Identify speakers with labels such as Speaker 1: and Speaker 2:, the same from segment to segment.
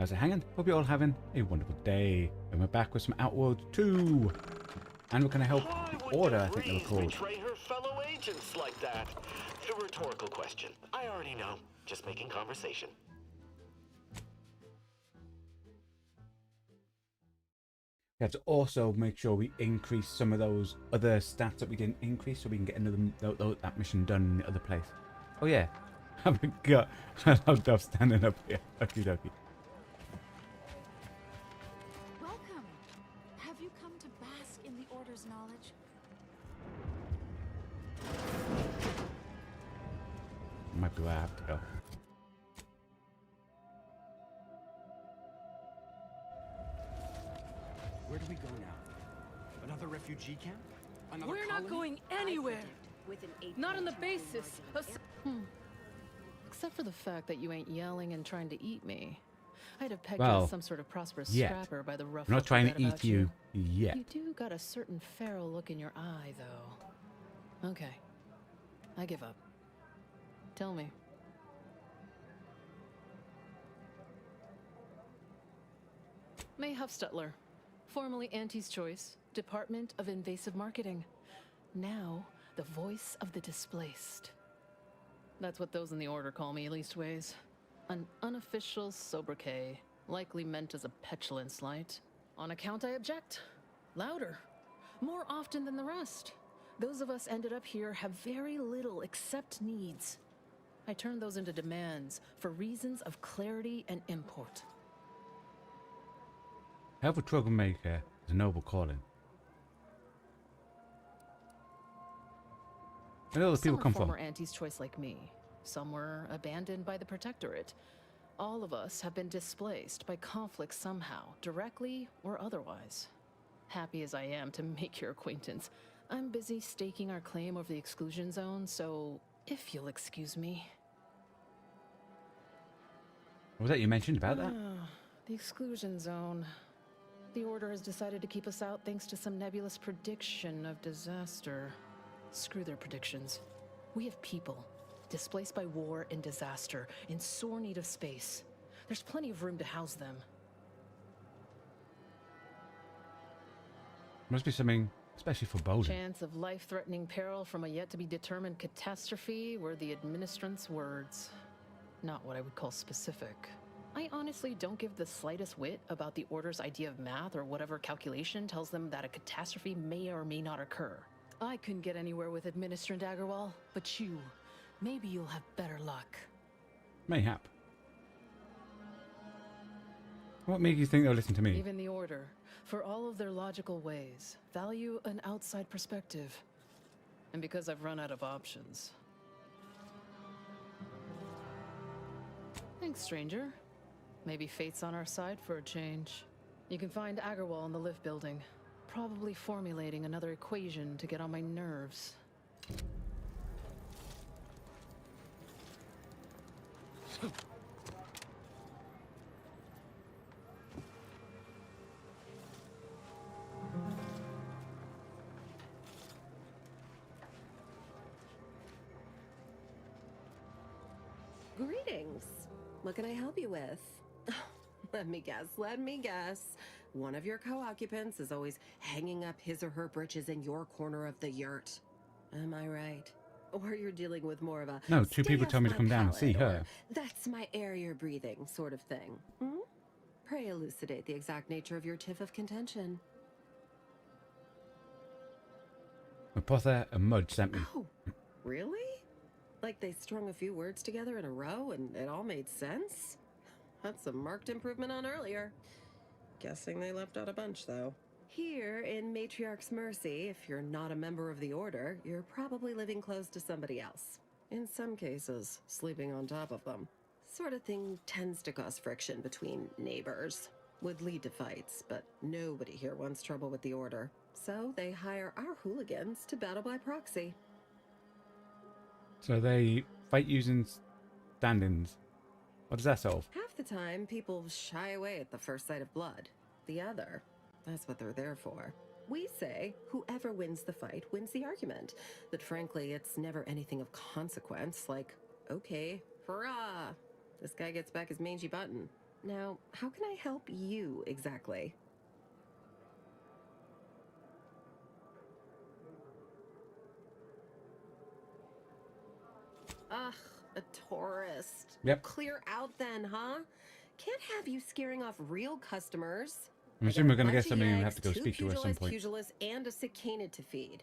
Speaker 1: How's it hanging? Hope you're all having a wonderful day. And we're back with some Outworld 2. And we're going to help the Order, I think they were called.
Speaker 2: Betray her fellow agents like that. It's a rhetorical question. I already know. Just making conversation.
Speaker 1: We have to also make sure we increase some of those other stats that we didn't increase so we can get another that mission done in the other place. Oh yeah, I forgot. I love Duff standing up here. Okie dokie.
Speaker 3: Welcome. Have you come to bask in the Order's knowledge?
Speaker 1: Might be where I have to go.
Speaker 4: Where do we go now? Another refugee camp? Another
Speaker 5: We're
Speaker 4: colony?
Speaker 5: not going anywhere. Not on the basis of... Except for the fact that you ain't yelling and trying to eat me. I'd have pegged you as some sort of prosperous scrapper by the rough.
Speaker 1: I'm not trying to eat you yet.
Speaker 5: You do got a certain feral look in your eye, though. Okay. I give up. Tell me. May Huffstutler, formerly Auntie's Choice, Department of Invasive Marketing. Now, the voice of the displaced. That's what those in the Order call me, leastways. An unofficial sobriquet, likely meant as a petulant slight. On account I object. Louder. More often than the rest. Those of us ended up here have very little except needs. I turn those into demands for reasons of clarity and import.
Speaker 1: Help a troublemaker is a noble calling. Where do all the people come from?
Speaker 5: Some were former Auntie's Choice like me. Some were abandoned by the Protectorate. All of us have been displaced by conflict somehow, directly or otherwise. Happy as I am to make your acquaintance, I'm busy staking our claim over the exclusion zone, so if you'll excuse me.
Speaker 1: What was that you mentioned about that?
Speaker 5: The exclusion zone. The Order has decided to keep us out thanks to some nebulous prediction of disaster. Screw their predictions. We have people displaced by war and disaster, in sore need of space. There's plenty of room to house them.
Speaker 1: Must be something especially foreboding.
Speaker 5: Chance of life-threatening peril from a yet-to-be-determined catastrophe were the administrant's words. Not what I would call specific. I honestly don't give the slightest whit about the Order's idea of math or whatever calculation tells them that a catastrophe may or may not occur. I couldn't get anywhere with Administrant Agarwal, but you, maybe you'll have better luck.
Speaker 1: Mayhap. What made you think they'll listen to me?
Speaker 5: Even the Order, for all of their logical ways, value an outside perspective. And because I've run out of options. Thanks, stranger. Maybe fate's on our side for a change. You can find Agarwal in the lift building. Probably formulating another equation to get on my nerves.
Speaker 6: Greetings. What can I help you with? Let me guess. One of your co-occupants is always hanging up his or her britches in your corner of the yurt. Am I right? Or you're dealing with more of a...
Speaker 1: No, two people told me to come down and see her.
Speaker 6: That's my air you're breathing sort of thing. Hmm? Pray elucidate the exact nature of your tiff of contention.
Speaker 1: Mapotha and Mudge sent me.
Speaker 6: Oh, really? Like they strung a few words together in a row and it all made sense? That's a marked improvement on earlier. Guessing they left out a bunch, though. Here in Matriarch's Mercy, if you're not a member of the Order, you're probably living close to somebody else. In some cases, sleeping on top of them. Sort of thing tends to cause friction between neighbors. Would lead to fights, but nobody here wants trouble with the Order. So they hire our hooligans to battle by proxy.
Speaker 1: So they fight using stand-ins. What does that solve?
Speaker 6: Half the time, people shy away at the first sight of blood. The other, that's what they're there for. We say whoever wins the fight wins the argument. But frankly, it's never anything of consequence, like, okay, hurrah, this guy gets back his mangy button. Now, how can I help you exactly? Ugh, a tourist.
Speaker 1: Yep.
Speaker 6: Clear out then, huh? Can't have you scaring off real customers.
Speaker 1: I'm
Speaker 6: I got
Speaker 1: assuming
Speaker 6: a
Speaker 1: we're gonna
Speaker 6: bunch
Speaker 1: get
Speaker 6: of
Speaker 1: something and we
Speaker 6: yeggs,
Speaker 1: have to go
Speaker 6: two
Speaker 1: speak to her at some
Speaker 6: pugilists,
Speaker 1: point.
Speaker 6: pugilists, and a cicada to feed.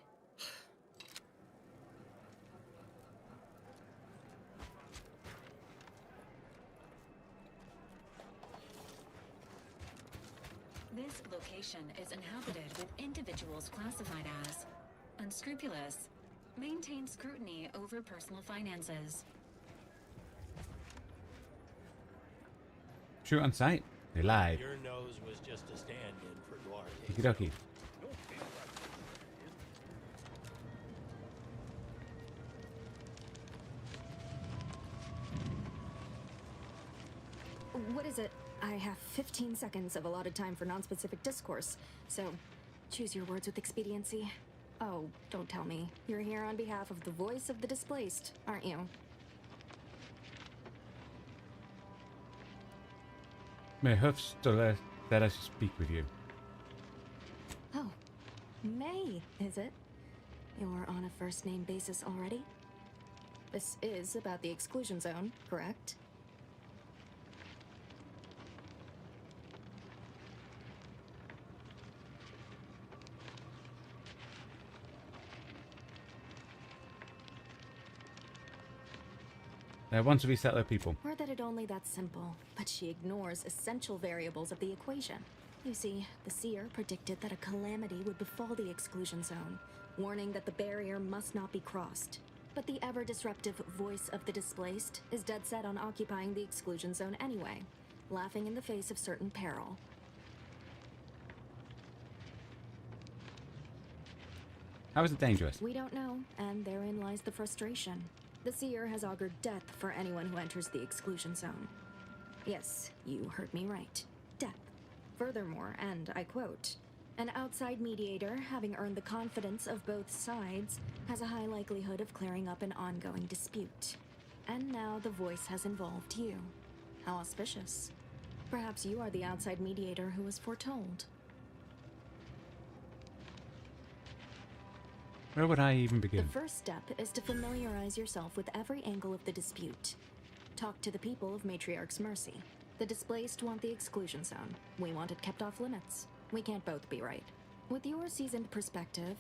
Speaker 7: This location is inhabited with individuals classified as unscrupulous, maintain scrutiny over personal finances.
Speaker 1: Shoot on sight. They lied.
Speaker 8: Your nose was just a stand-in for Duarte.
Speaker 1: Okie dokie.
Speaker 9: What is it? I have 15 seconds of allotted time for non-specific discourse, so choose your words with expediency. Oh, don't tell me. You're here on behalf of the voice of the displaced, aren't you?
Speaker 1: May Huff still that I should speak with you.
Speaker 9: Oh, May, is it? You're on a first-name basis already? This is about the exclusion zone, correct?
Speaker 1: Once we settle people.
Speaker 9: Or that it only that simple, but she ignores essential variables of the equation. You see, the seer predicted that a calamity would befall the exclusion zone, warning that the barrier must not be crossed. But the ever-disruptive voice of the displaced is dead set on occupying the exclusion zone anyway, laughing in the face of certain peril.
Speaker 1: How is it dangerous?
Speaker 9: We don't know, and therein lies the frustration. The seer has augured death for anyone who enters the exclusion zone. Yes, you heard me right. Death. Furthermore, and I quote, an outside mediator, having earned the confidence of both sides, has a high likelihood of clearing up an ongoing dispute. And now the voice has involved you. How auspicious. Perhaps you are the outside mediator who was foretold.
Speaker 1: Where would I even
Speaker 9: The
Speaker 1: begin?
Speaker 9: first step is to familiarize yourself with every angle of the dispute. Talk to the people of Matriarch's Mercy. The displaced want the exclusion zone. We want it kept off limits. We can't both be right. With your seasoned perspective,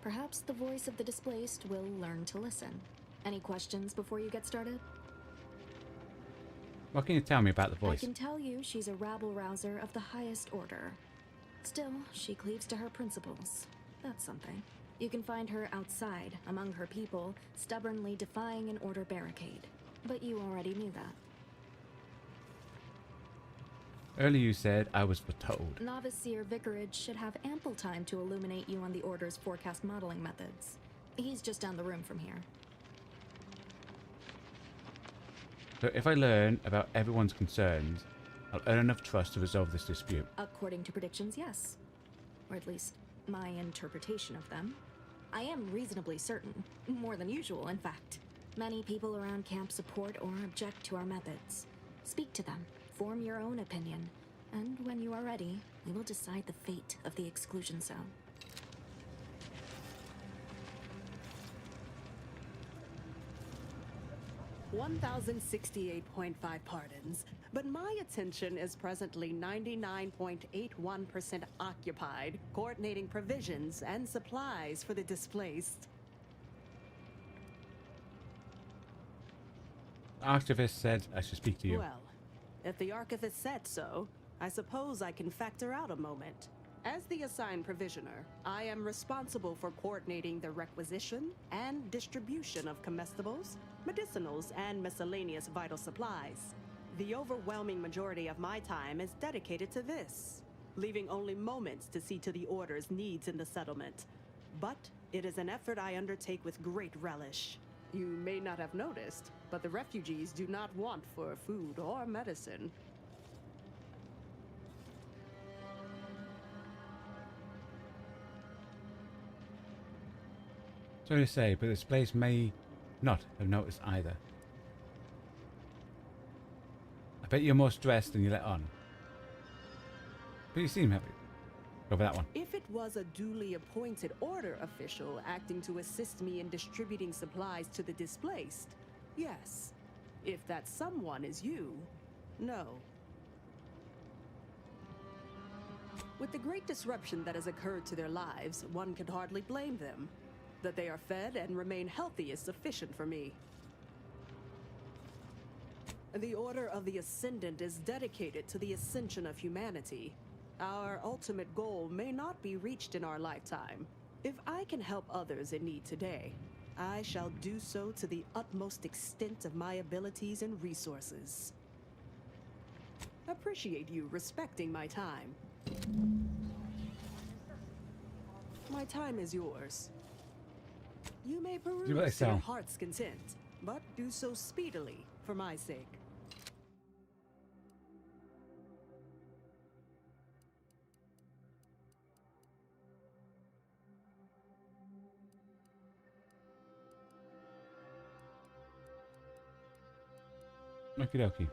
Speaker 9: perhaps the voice of the displaced will learn to listen. Any questions before you get started?
Speaker 1: What can you tell me about the
Speaker 9: I
Speaker 1: voice?
Speaker 9: can tell you she's a rabble-rouser of the highest order. Still, she cleaves to her principles. That's something. You can find her outside, among her people, stubbornly defying an order barricade. But you already knew that.
Speaker 1: Earlier you said I was foretold.
Speaker 9: Novice Seer Vicarage should have ample time to illuminate you on the Order's forecast modeling methods. He's just down the room from here.
Speaker 1: So if I learn about everyone's concerns, I'll earn enough trust to resolve this dispute.
Speaker 9: According to predictions, yes. Or at least, my interpretation of them. I am reasonably certain. More than usual, in fact. Many people around camp support or object to our methods. Speak to them. Form your own opinion. And when you are ready, we will decide the fate of the exclusion zone.
Speaker 10: $1,068.5 pardons, but my attention is presently 99.81% occupied, coordinating provisions and supplies for the displaced.
Speaker 1: The Archivist said I should speak to you.
Speaker 10: Well, if the Archivist said so, I suppose I can factor out a moment. As the assigned provisioner, I am responsible for coordinating the requisition and distribution of comestibles, medicinals, and miscellaneous vital supplies. The overwhelming majority of my time is dedicated to this, leaving only moments to see to the Order's needs in the settlement. But it is an effort I undertake with great relish. You may not have noticed, but the refugees do not want for food or medicine.
Speaker 1: Sorry to say, but this place may not have noticed either. bet you're more stressed than you let on. But you seem happy. Go for that one.
Speaker 10: If it was a duly appointed order official acting to assist me in distributing supplies to the displaced, yes. If that someone is you, no. With the great disruption that has occurred to their lives, one can hardly blame them. That they are fed and remain healthy is sufficient for me. The Order of the Ascendant is dedicated to the ascension of humanity. Our ultimate goal may not be reached in our lifetime. If I can help others in need today, I shall do so to the utmost extent of my abilities and resources. Appreciate you respecting my time. My time is yours. You may peruse to your heart's content, but do so speedily for my sake.
Speaker 1: Okie dokie.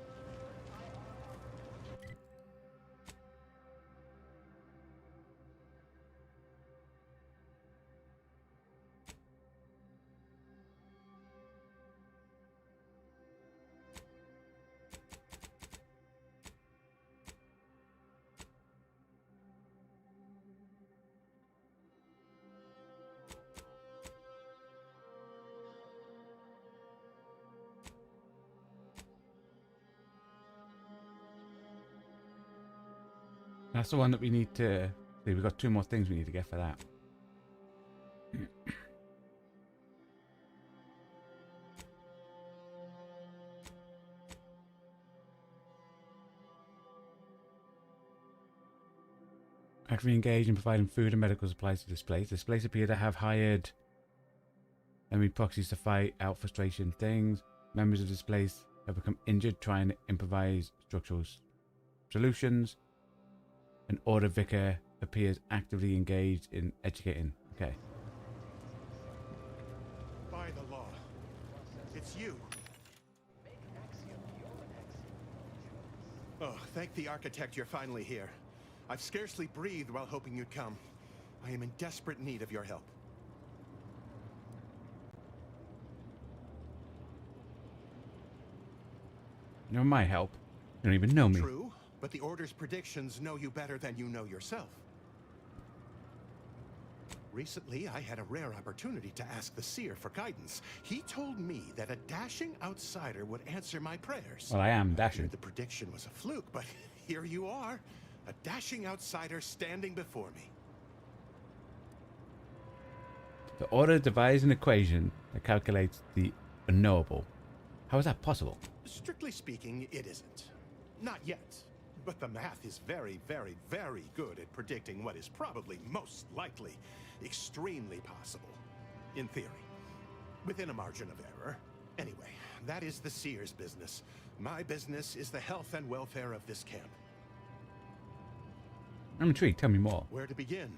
Speaker 1: That's the one that we need to see. We've got 2 more things we need to get for that. Actively engaged in providing food and medical supplies to displaced. Displaced appear to have hired enemy proxies to fight out frustration things. Members of displaced have become injured trying to improvise structural solutions. An order vicar appears actively engaged in educating. Okay.
Speaker 11: By the law, it's you. Oh, thank the architect you're finally here. I've scarcely breathed while hoping you'd come. I am in desperate need of your help.
Speaker 1: Never my help. You don't even know me.
Speaker 11: True, but the Order's predictions know you better than you know yourself. Recently, I had a rare opportunity to ask the Seer for guidance. He told me that a dashing outsider would answer my prayers.
Speaker 1: Well, I am dashing.
Speaker 11: The prediction was a fluke, but here you are. A dashing outsider standing before me.
Speaker 1: The Order devised an equation that calculates the unknowable. How is that possible?
Speaker 11: Strictly speaking, it isn't. Not yet. But the math is very, very, very good at predicting what is probably most likely, extremely possible. In theory. Within a margin of error. Anyway, that is the Seer's business. My business is the health and welfare of this camp.
Speaker 1: I'm intrigued. Tell me more.
Speaker 11: Where to begin?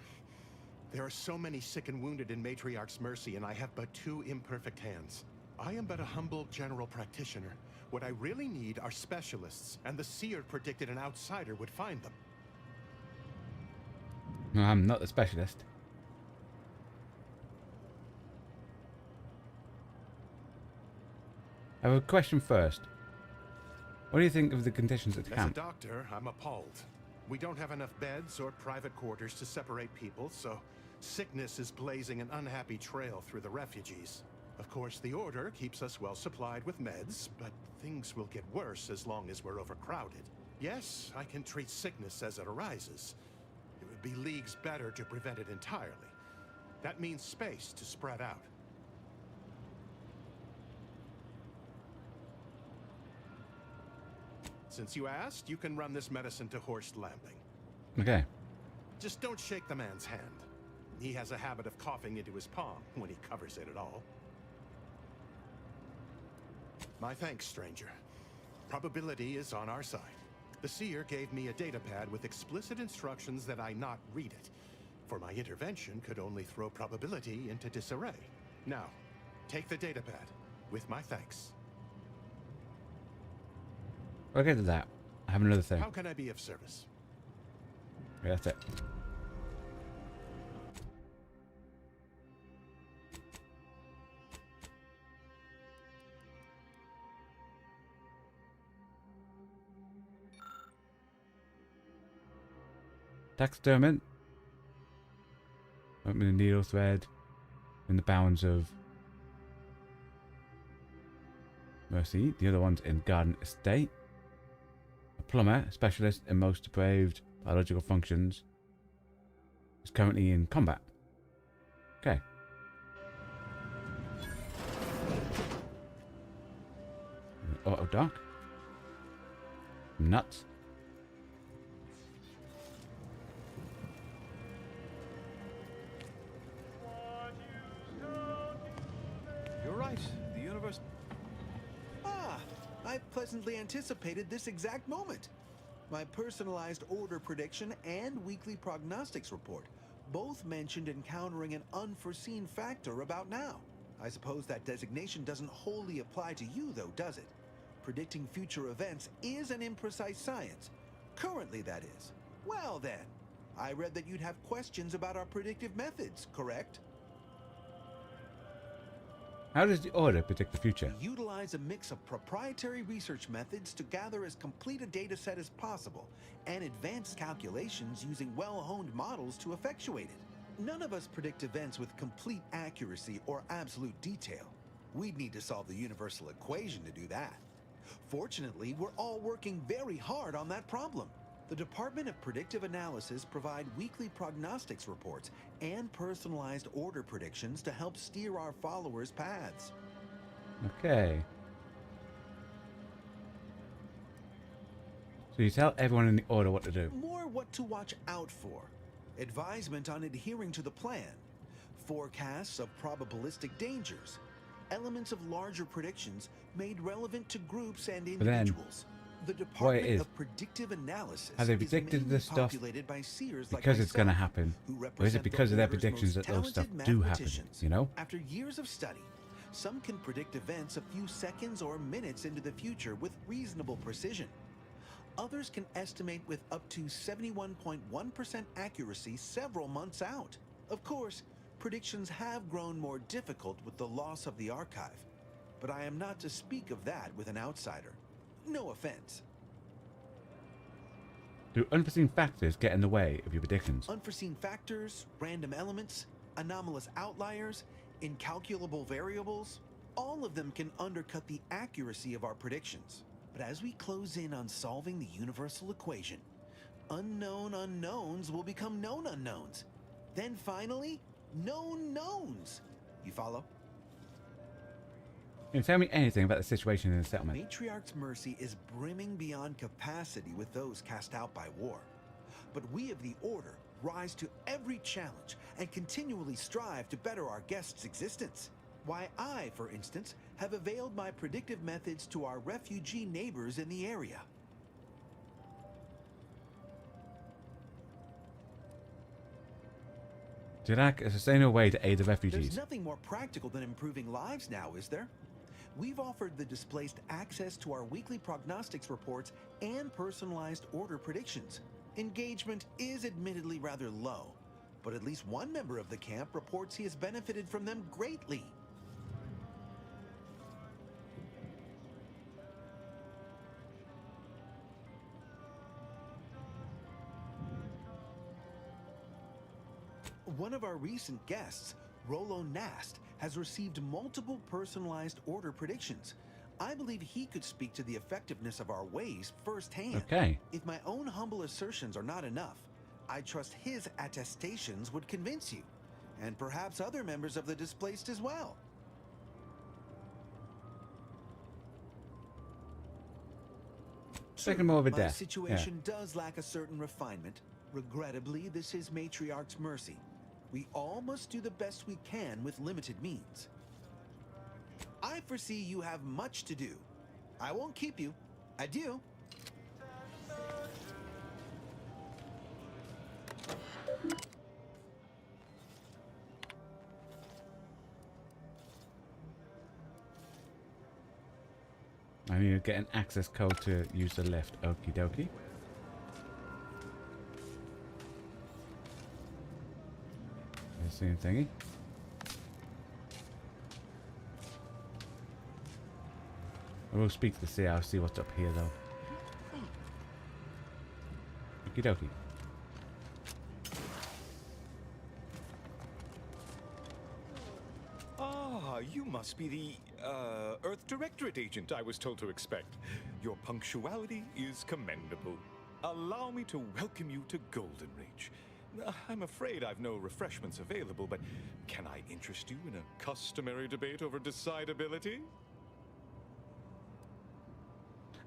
Speaker 11: There are so many sick and wounded in Matriarch's mercy, and I have but 2 imperfect hands. I am but a humble general practitioner. What I really need are specialists, and the Seer predicted an outsider would find them.
Speaker 1: No, I'm not the specialist. I have a question first. What do you think of the conditions at the camp?
Speaker 11: As a doctor, I'm appalled. We don't have enough beds or private quarters to separate people, so sickness is blazing an unhappy trail through the refugees. Of course, the Order keeps us well supplied with meds, but things will get worse as long as we're overcrowded. Yes, I can treat sickness as it arises. It would be leagues better to prevent it entirely. That means space to spread out. Since you asked, you can run this medicine to Horst Lambling.
Speaker 1: Okay.
Speaker 11: Just don't shake the man's hand. He has a habit of coughing into his palm when he covers it at all. My thanks, stranger. Probability is on our side. The Seer gave me a datapad with explicit instructions that I not read it, for my intervention could only throw probability into disarray. Now, take the datapad, with my thanks.
Speaker 1: I'll get to that. I have another thing.
Speaker 11: How can I be of service?
Speaker 1: Yeah, that's it. Taxidermist. Open the needle thread in the bounds of Mercy. The other one's in Garden Estate. A plumber, specialist in most depraved biological functions, is currently in combat. Okay. Auto dock. Nuts.
Speaker 12: You're right. The universe... Ah! I pleasantly anticipated this exact moment. My personalized order prediction and weekly prognostics report both mentioned encountering an unforeseen factor about now. I suppose that designation doesn't wholly apply to you, though, does it? Predicting future events is an imprecise science. Currently, that is. Well, then. I read that you'd have questions about our predictive methods, correct?
Speaker 1: How does the order predict the future?
Speaker 12: We utilize a mix of proprietary research methods to gather as complete a data set as possible, and advanced calculations using well-honed models to effectuate it. None of us predict events with complete accuracy or absolute detail. We'd need to solve the universal equation to do that. Fortunately, we're all working very hard on that problem. The Department of Predictive Analysis provide weekly prognostics reports and personalized order predictions to help steer our followers' paths.
Speaker 1: Okay. So you tell everyone in the order what to do.
Speaker 12: More what to watch out for. Advisement on adhering to the plan. Forecasts of probabilistic dangers. Elements of larger predictions made relevant to groups and individuals. The Department of Predictive Analysis
Speaker 1: have they predicted this stuff because it's going to happen, or is it because of their predictions that those stuff do happen? You know.
Speaker 12: After years of study, some can predict events a few seconds or minutes into the future with reasonable precision. Others can estimate with up to 71.1% accuracy several months out. Of course, predictions have grown more difficult with the loss of the archive, but I am not to speak of that with an outsider. No offense.
Speaker 1: Do unforeseen factors get in the way of your predictions?
Speaker 12: Unforeseen factors, random elements, anomalous outliers, incalculable variables, all of them can undercut the accuracy of our predictions. But as we close in on solving the universal equation, unknown unknowns will become known unknowns. Then finally, known knowns. You follow?
Speaker 1: Can you tell me anything about the situation in the settlement?
Speaker 12: Matriarch's Mercy is brimming beyond capacity with those cast out by war. But we of the Order rise to every challenge and continually strive to better our guests' existence. Why, I, for instance, have availed my predictive methods to our refugee neighbors in the area.
Speaker 1: Do you like a sustainable way to aid the refugees?
Speaker 12: There's nothing more practical than improving lives now, is there? We've offered the displaced access to our weekly prognostics reports and personalized order predictions. Engagement is admittedly rather low, but at least one member of the camp reports he has benefited from them greatly. One of our recent guests, Rollo Nast, has received multiple personalized order predictions. I believe he could speak to the effectiveness of our ways firsthand.
Speaker 1: Okay.
Speaker 12: If my own humble assertions are not enough, I trust his attestations would convince you, and perhaps other members of the displaced as well.
Speaker 1: Second more of a
Speaker 12: My
Speaker 1: death.
Speaker 12: situation does lack a certain refinement. Regrettably, this is Matriarch's Mercy. We all must do the best we can with limited means. I foresee you have much to do. I won't keep you. Adieu.
Speaker 1: I need to get an access code to use the lift. Okie dokie. The same thingy. I will speak to the CR, see what's up here though. Okie dokie.
Speaker 13: Ah, you must be the, Earth Directorate agent I was told to expect. Your punctuality is commendable. Allow me to welcome you to Golden Reach. I'm afraid I've no refreshments available, but can I interest you in a customary debate over decidability?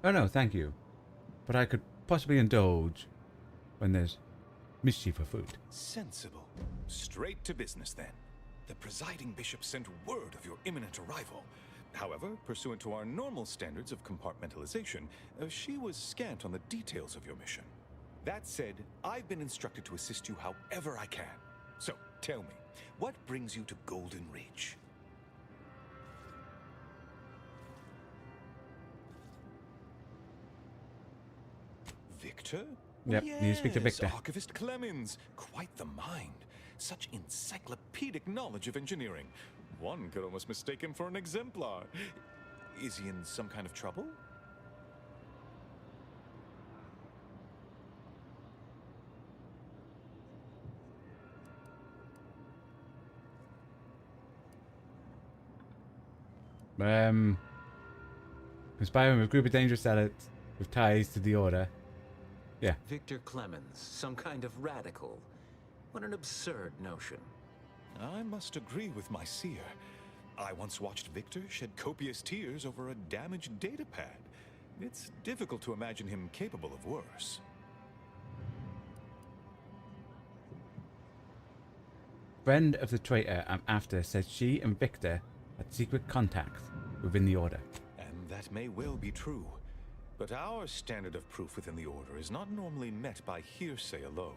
Speaker 1: Oh no, thank you. But I could possibly indulge when there's mischief afoot.
Speaker 13: Sensible. Straight to business then. The presiding bishop sent word of your imminent arrival. However, pursuant to our normal standards of compartmentalization, she was scant on the details of your mission. That said, I've been instructed to assist you however I can. So, tell me, what brings you to Golden Reach? Victor?
Speaker 1: Yep,
Speaker 13: Yes,
Speaker 1: need to speak to Victor.
Speaker 13: Archivist Clemens. Quite the mind. Such encyclopedic knowledge of engineering. One could almost mistake him for an exemplar. Is he in some kind of trouble?
Speaker 1: Conspiring with a group of dangerous zealots with ties to the Order. Yeah.
Speaker 2: Victor Clemens, some kind of radical. What an absurd notion.
Speaker 13: I must agree with my seer. I once watched Victor shed copious tears over a damaged datapad. It's difficult to imagine him capable of worse.
Speaker 1: Friend of the traitor I'm after says she and Victor had secret contacts within the Order.
Speaker 13: And that may well be true. But our standard of proof within the Order is not normally met by hearsay alone.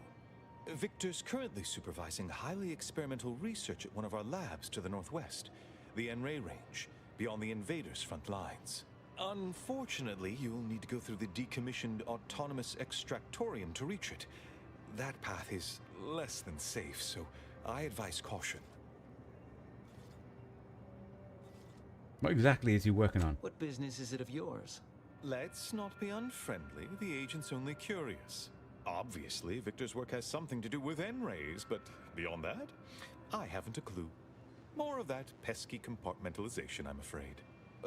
Speaker 13: Victor's currently supervising highly experimental research at one of our labs to the northwest, the N-Ray range, beyond the invaders' front lines. Unfortunately, you'll need to go through the decommissioned autonomous extractorium to reach it. That path is less than safe, so I advise caution.
Speaker 1: What exactly is he working on?
Speaker 2: What business is it of yours?
Speaker 13: Let's not be unfriendly. The agent's only curious. Obviously, Victor's work has something to do with N-rays, but beyond that, I haven't a clue. More of that pesky compartmentalization, I'm afraid.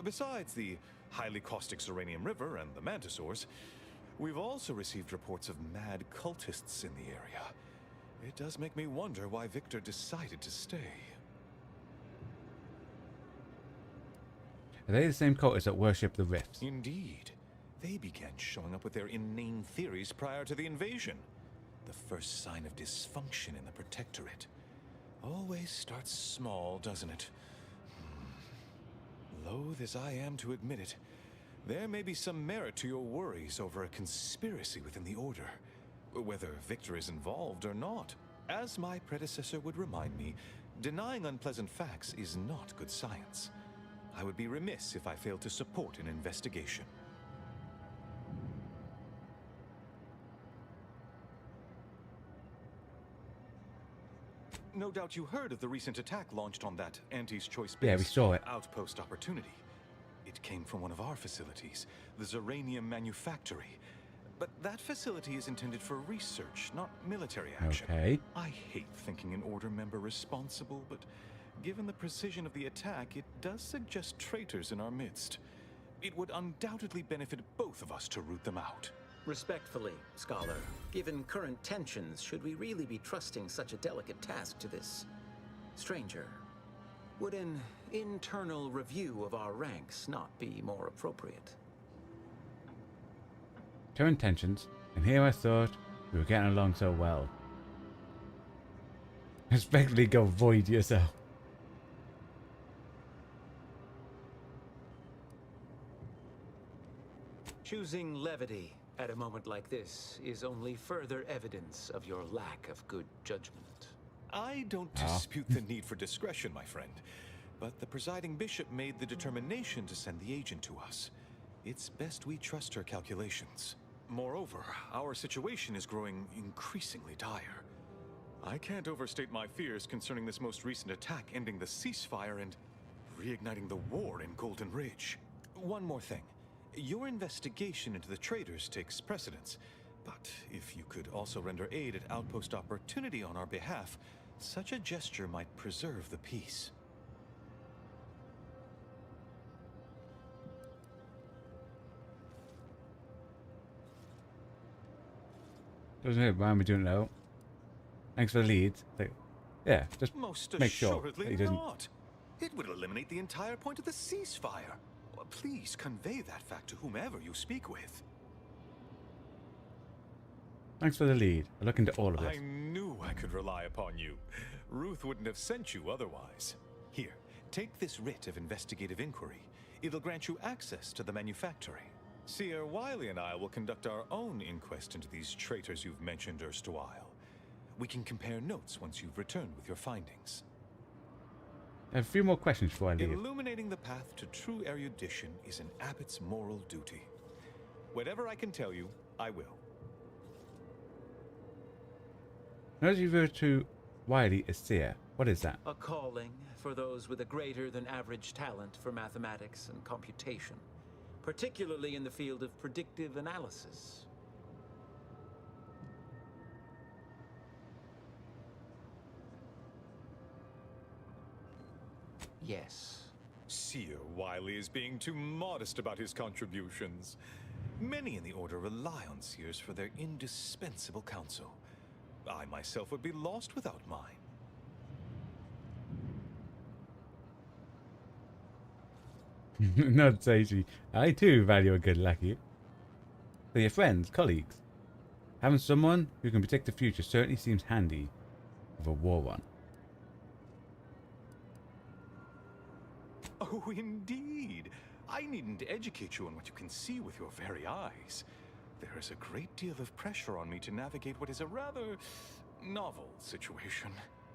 Speaker 13: Besides the highly caustic Serenium River and the Mantisaurs, we've also received reports of mad cultists in the area. It does make me wonder why Victor decided to stay.
Speaker 1: Are they the same cultists that worship the rifts?
Speaker 13: Indeed. They began showing up with their inane theories prior to the invasion. The first sign of dysfunction in the Protectorate. Always starts small, doesn't it? Loath as I am to admit it, there may be some merit to your worries over a conspiracy within the Order. Whether Victor is involved or not. As my predecessor would remind me, denying unpleasant facts is not good science. I would be remiss if I failed to support an investigation. No doubt you heard of the recent attack launched on that Auntie's Choice base.
Speaker 1: Yeah, we saw it.
Speaker 13: Outpost Opportunity. It came from one of our facilities, the Zeranium Manufactory. But that facility is intended for research, not military action.
Speaker 1: Okay.
Speaker 13: I hate thinking an Order member responsible, but given the precision of the attack, it does suggest traitors in our midst. It would undoubtedly benefit both of us to root them out.
Speaker 2: Respectfully, Scholar, given current tensions, should we really be trusting such a delicate task to this stranger? Would an internal review of our ranks not be more appropriate?
Speaker 1: Current tensions, and here I thought we were getting along so well. Respectfully go void yourself.
Speaker 2: Choosing levity at a moment like this is only further evidence of your lack of good judgment.
Speaker 13: I don't dispute the need for discretion, my friend. But the presiding bishop made the determination to send the agent to us. it's best we trust her calculations. Moreover, our situation is growing increasingly dire. I can't overstate my fears concerning this most recent attack ending the ceasefire and reigniting the war in Golden Ridge. One more thing. Your investigation into the traitors takes precedence, but if you could also render aid at Outpost Opportunity on our behalf, such a gesture might preserve the peace.
Speaker 1: Doesn't it? Why am I doing that? Thanks for the lead. Like, yeah, just
Speaker 13: Most
Speaker 1: make sure
Speaker 13: assuredly
Speaker 1: that he doesn't.
Speaker 13: not. It would eliminate the entire point of the ceasefire. Please convey that fact to whomever you speak with.
Speaker 1: Thanks for the lead. I'll look into all of this.
Speaker 13: I knew I could rely upon you. Ruth wouldn't have sent you otherwise. Here, take this writ of investigative inquiry. It'll grant you access to the manufactory. Seer Wiley and I will conduct our own inquest into these traitors you've mentioned erstwhile. We can compare notes once you've returned with your findings.
Speaker 1: I have a few more questions before I leave.
Speaker 13: Illuminating the path to true erudition is an abbot's moral duty. Whatever I can tell you, I will.
Speaker 1: Notice you refer to Wiley as seer. What is that?
Speaker 2: A calling for those with a greater than average talent for mathematics and computation, particularly in the field of predictive analysis. Yes.
Speaker 13: Seer Wiley is being too modest about his contributions. Many in the Order rely on seers for their indispensable counsel. I myself would be lost without mine.
Speaker 1: Not Sagey. I too value a good lackey. For your friends, colleagues, having someone who can predict the future certainly seems handy with a war one.
Speaker 13: Oh, indeed. I needn't educate you on what you can see with your very eyes. There is a great deal of pressure on me to navigate what is a rather novel situation.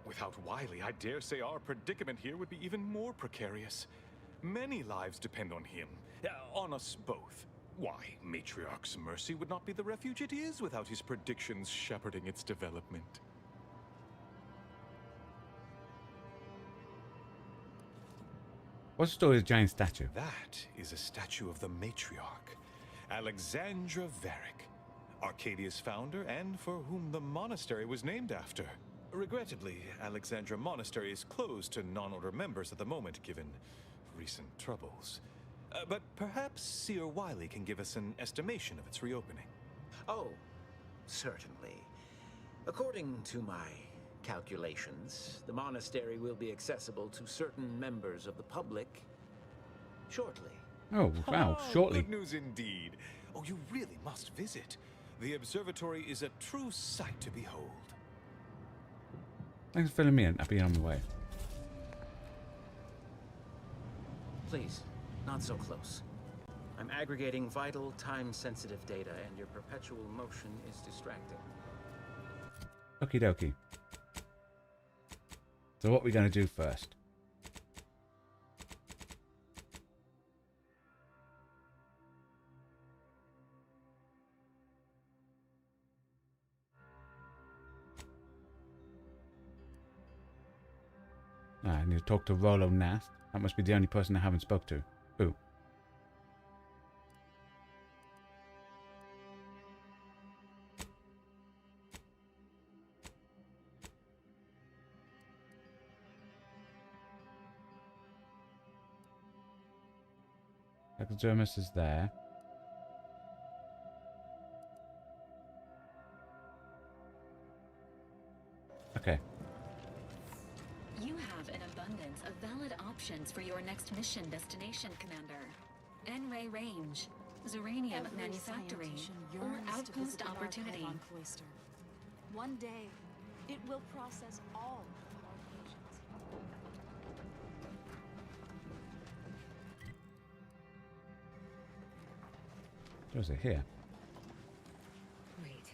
Speaker 13: Without Wiley, I dare say our predicament here would be even more precarious. Many lives depend on him, on us both. Why, Matriarch's mercy would not be the refuge it is without his predictions shepherding its development.
Speaker 1: What's the story of the giant statue?
Speaker 13: That is a statue of the Matriarch, Alexandra Varick, Arcadia's founder and for whom the monastery was named after. Regrettably, Alexandra Monastery is closed to non-order members at the moment, given recent troubles. But perhaps Seer Wiley can give us an estimation of its reopening.
Speaker 2: Oh, certainly. According to my calculations, the monastery will be accessible to certain members of the public shortly.
Speaker 1: Oh, wow, shortly.
Speaker 13: Good news indeed. Oh, you really must visit. The observatory is a true sight to behold.
Speaker 1: Thanks for filling me in. I'll be on my way.
Speaker 2: Please, not so close. I'm aggregating vital, time-sensitive data, and your perpetual motion is distracting.
Speaker 1: Okie dokie. So what are we going to do first? I need to talk to Rollo Nast. That must be the only person I haven't spoke to. Who? Taxidermist is there. Okay.
Speaker 7: You have an abundance of valid options for your next mission destination, Commander. N-Ray Range, Zeranium
Speaker 3: Every
Speaker 7: Manufactory,
Speaker 3: scientist
Speaker 7: or
Speaker 3: yearns to
Speaker 7: Outpost
Speaker 3: visit the
Speaker 7: Opportunity.
Speaker 3: archive on Cloister. One day, it will process all of our patients.
Speaker 1: Those are here.
Speaker 14: Wait.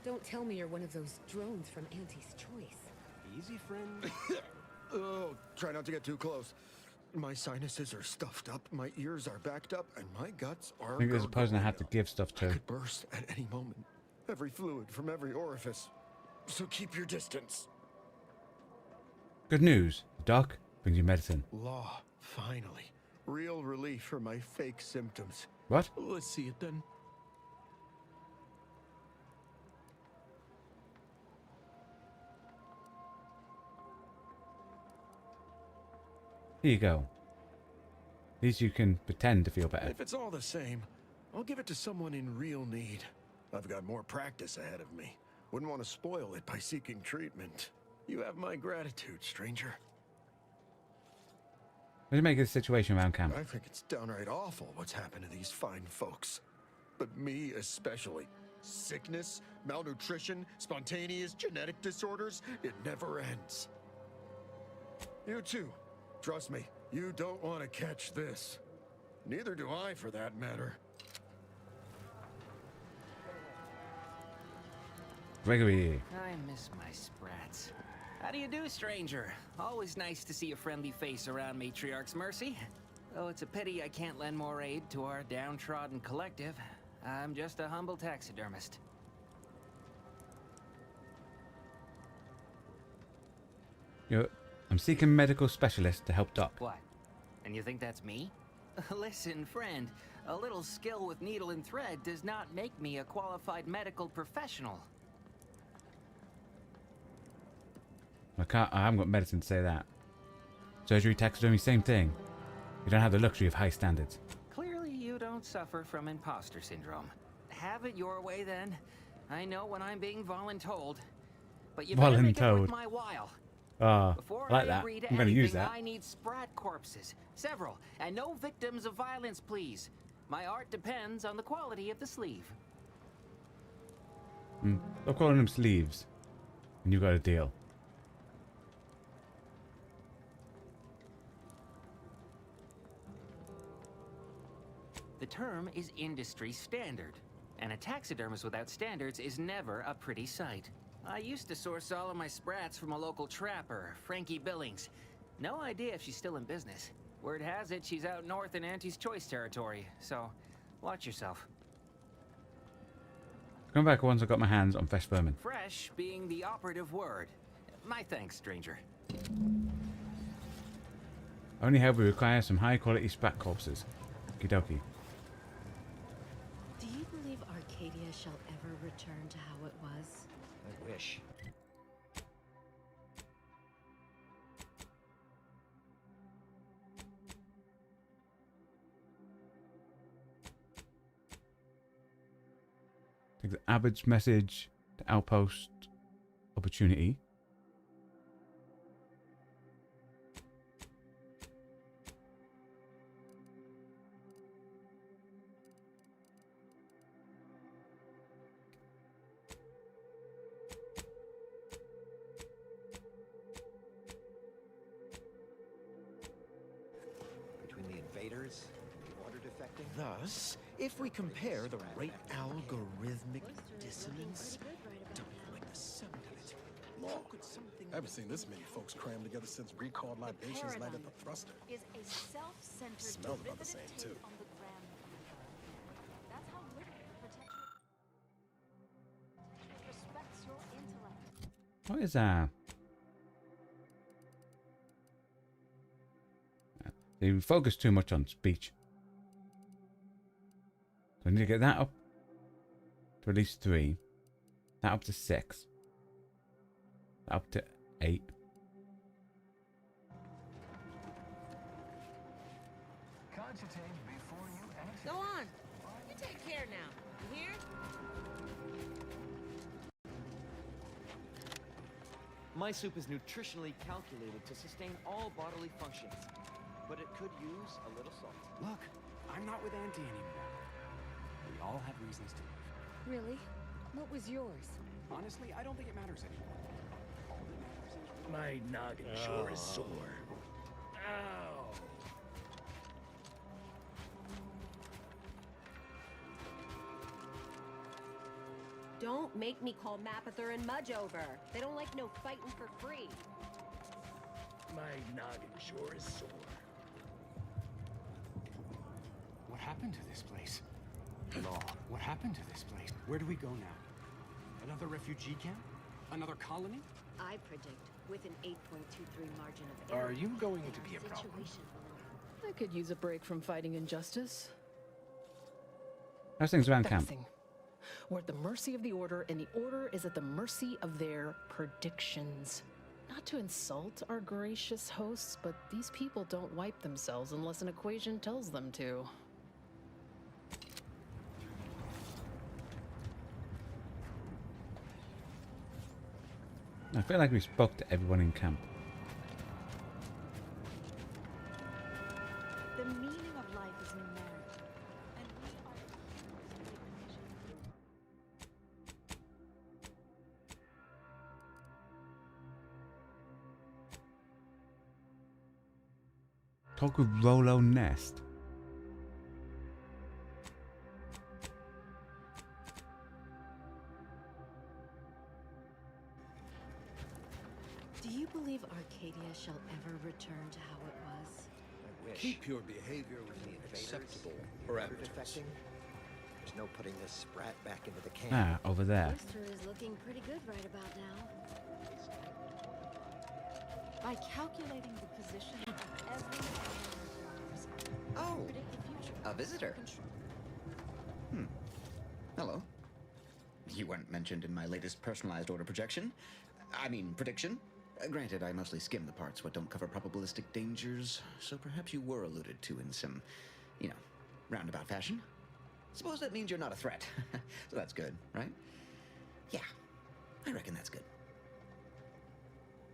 Speaker 14: Don't tell me you're one of those drones from Auntie's Choice.
Speaker 4: Easy, friend.
Speaker 15: Oh, try not to get too close. My sinuses are stuffed up, my ears are backed up, and my guts are
Speaker 1: I think there's a person I had to give stuff
Speaker 15: I
Speaker 1: to.
Speaker 15: could burst at any moment. Every fluid from every orifice. So keep your distance.
Speaker 1: Good news. The doc brings you medicine.
Speaker 15: Law, finally. Real relief for my fake symptoms.
Speaker 1: What?
Speaker 15: Let's see it then.
Speaker 1: Here you go. At least you can pretend to feel better.
Speaker 15: If it's all the same, I'll give it to someone in real need. I've got more practice ahead of me. Wouldn't want to spoil it by seeking treatment. You have my gratitude, stranger.
Speaker 1: What do you make of the situation around camp?
Speaker 15: I think it's downright awful what's happened to these fine folks. But me especially. Sickness, malnutrition, spontaneous genetic disorders, it never ends. You too. Trust me, you don't want to catch this. Neither do I, for that matter.
Speaker 1: Gregory.
Speaker 16: I miss my sprats. How do you do, stranger? Always nice to see a friendly face around Matriarch's Mercy. Though it's a pity I can't lend more aid to our downtrodden collective. I'm just a humble taxidermist.
Speaker 1: I'm seeking medical specialist to help Doc.
Speaker 16: What? And you think that's me? Listen, friend, a little skill with needle and thread does not make me a qualified medical professional.
Speaker 1: I haven't got medicine to say that. Surgery, taxidermy, same thing. You don't have the luxury of high standards.
Speaker 16: Clearly you don't suffer from imposter syndrome. Have it your way then. I know when I'm being voluntold. But you better make it worth my while.
Speaker 1: Before I like that.
Speaker 16: agree to
Speaker 1: I'm going to use
Speaker 16: anything,
Speaker 1: that.
Speaker 16: I need sprat corpses. Several. And no victims of violence, please. My art depends on the quality of the sleeve.
Speaker 1: Stop calling them sleeves. And you got a deal.
Speaker 16: The term is industry standard, and a taxidermist without standards is never a pretty sight. I used to source all of my sprats from a local trapper, Frankie Billings. No idea if she's still in business. Word has it she's out north in Auntie's Choice territory, so watch yourself.
Speaker 1: Come back once I've got my hands on fresh vermin.
Speaker 16: Fresh being the operative word. My thanks, stranger.
Speaker 1: Only help we require some high quality sprat corpses. Okie dokie.
Speaker 17: Do you believe Arcadia shall ever return to how it was?
Speaker 4: I wish.
Speaker 1: Take the Abbott's message to Outpost opportunity.
Speaker 4: Between the invaders and the order defecting.
Speaker 2: Thus, if we compare the rate algorithmic dissonance, don't even like the sound of it.
Speaker 18: Law. Haven't seen this many folks crammed together since recalled libations landed the thruster.
Speaker 3: Is a self-centered
Speaker 18: Smells about the same too.
Speaker 3: on the Grand Empire. That's how little respects your intellect.
Speaker 1: What is that? They focus too much on speech. So I need to get that up to at least 3. That up to 6. That up to 8.
Speaker 19: Cogitate before you act.
Speaker 14: Go on. You take care now. You hear?
Speaker 20: My soup is nutritionally calculated to sustain all bodily functions, but it could use a little salt.
Speaker 4: Look, I'm not with Auntie anymore. We all have reasons to live.
Speaker 14: Really? What was yours?
Speaker 4: Honestly, I don't think it matters anymore. All that matters is
Speaker 8: My noggin sure is sore. Ow.
Speaker 6: Don't make me call Mapother and Mudge over. They don't like no fighting for free.
Speaker 8: My noggin sure is sore.
Speaker 4: What happened to this place? Law. What happened to this place? Where do we go now? Another refugee camp? Another colony?
Speaker 17: I predict with an 8.23 margin of error.
Speaker 4: Are you going to be a problem?
Speaker 5: I could use a break from fighting injustice.
Speaker 1: How's things around camp?
Speaker 5: Vexing. We're at the mercy of the Order, and the Order is at the mercy of their predictions. Not to insult our gracious hosts, but these people don't wipe themselves unless an equation tells them to.
Speaker 1: I feel like we spoke to everyone in camp.
Speaker 3: The meaning of life is numeric, and we are
Speaker 1: Talk with Rolo Nest.
Speaker 17: Do you believe Arcadia shall ever return to how it was?
Speaker 8: Keep your behavior within acceptable parameters.
Speaker 21: There's no putting this sprat back into the can.
Speaker 1: Ah, over there.
Speaker 9: Oyster is looking pretty good right about now.
Speaker 3: by calculating the position of every
Speaker 22: Oh,
Speaker 3: predict the future.
Speaker 22: a visitor. Hello. You weren't mentioned in my latest personalized order projection. I mean, prediction. Granted, I mostly skim the parts what don't cover probabilistic dangers, so perhaps you were alluded to in some, roundabout fashion. Suppose that means you're not a threat. So that's good, right? Yeah, I reckon that's good.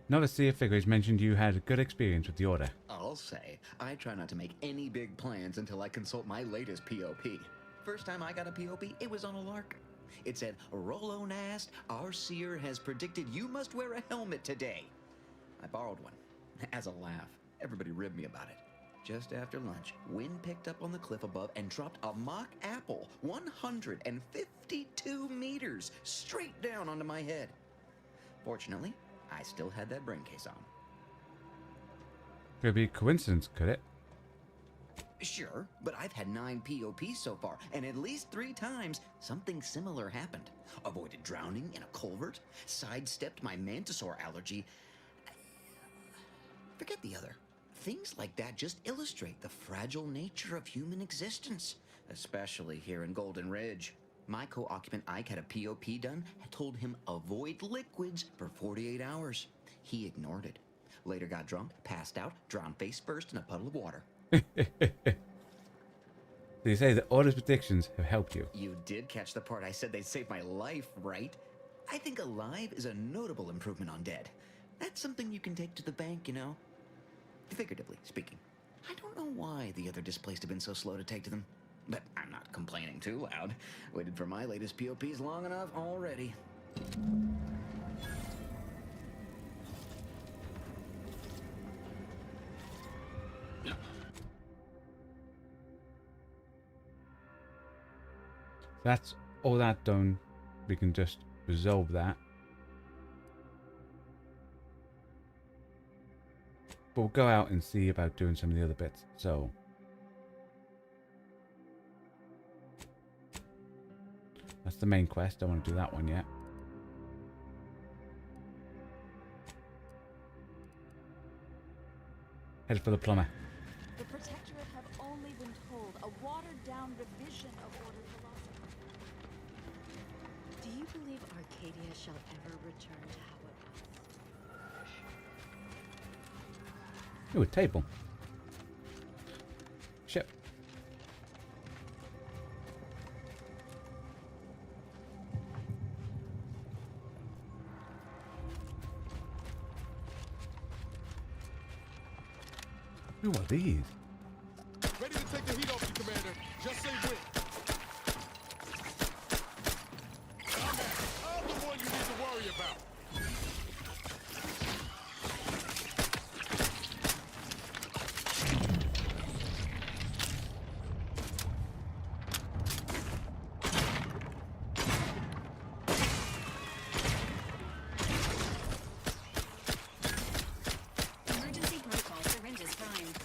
Speaker 1: Notice the figures mentioned you had a good experience with the Order.
Speaker 22: I'll say, I try not to make any big plans until I consult my latest POP. First time I got a POP, it was on a lark. It said, Rolo Nast, our seer has predicted you must wear a helmet today. I borrowed one. As a laugh, everybody ribbed me about it. Just after lunch, wind picked up on the cliff above and dropped a mock apple 152 meters straight down onto my head. Fortunately, I still had that brain case on.
Speaker 1: Could be a coincidence, could it?
Speaker 22: Sure, but I've had 9 POPs so far, and at least 3 times something similar happened. Avoided drowning in a culvert, sidestepped my mantisaur allergy. Forget the other. Things like that just illustrate the fragile nature of human existence, especially here in Golden Ridge. My co-occupant Ike had a POP done and told him avoid liquids for 48 hours. He ignored it. Later got drunk, passed out, drowned face first in a puddle of water.
Speaker 1: They say the Order's predictions have helped you.
Speaker 22: You did catch the part I said they'd save my life, right? I think alive is a notable improvement on dead. That's something you can take to the bank, Figuratively speaking. I don't know why the other displaced have been so slow to take to them. But I'm not complaining too loud. Waited for my latest POPs long enough already.
Speaker 1: That's all that done. We can just resolve that. But we'll go out and see about doing some of the other bits. So that's the main quest. Don't want to do that one yet. Head for the plumber.
Speaker 3: The Protectorate have only been told a watered-down revision of Order philosophy.
Speaker 17: Do you believe Arcadia shall ever return to how it was?
Speaker 1: Ooh, a table. Ship. Who are these?
Speaker 18: Ready to take the heat off you, Commander. Just say when. I'm the one you need to worry about.
Speaker 7: Emergency protocol syringes primed.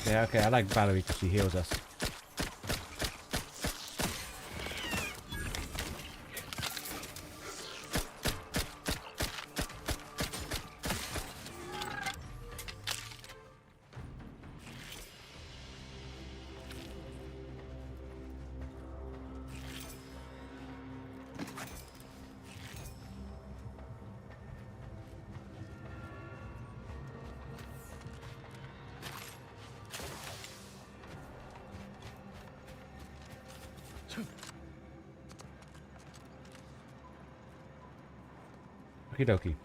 Speaker 1: Yeah, okay, I like Valerie because she heals us. Okie dokie.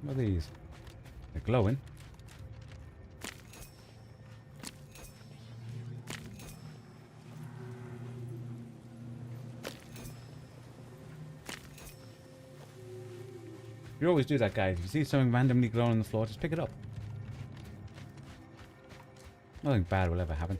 Speaker 1: What are these? They're glowing. You always do that, guys. If you see something randomly glowing on the floor, just pick it up. Nothing bad will ever happen.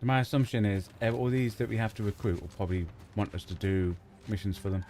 Speaker 1: My assumption is all these that we have to recruit will probably want us to do missions for them.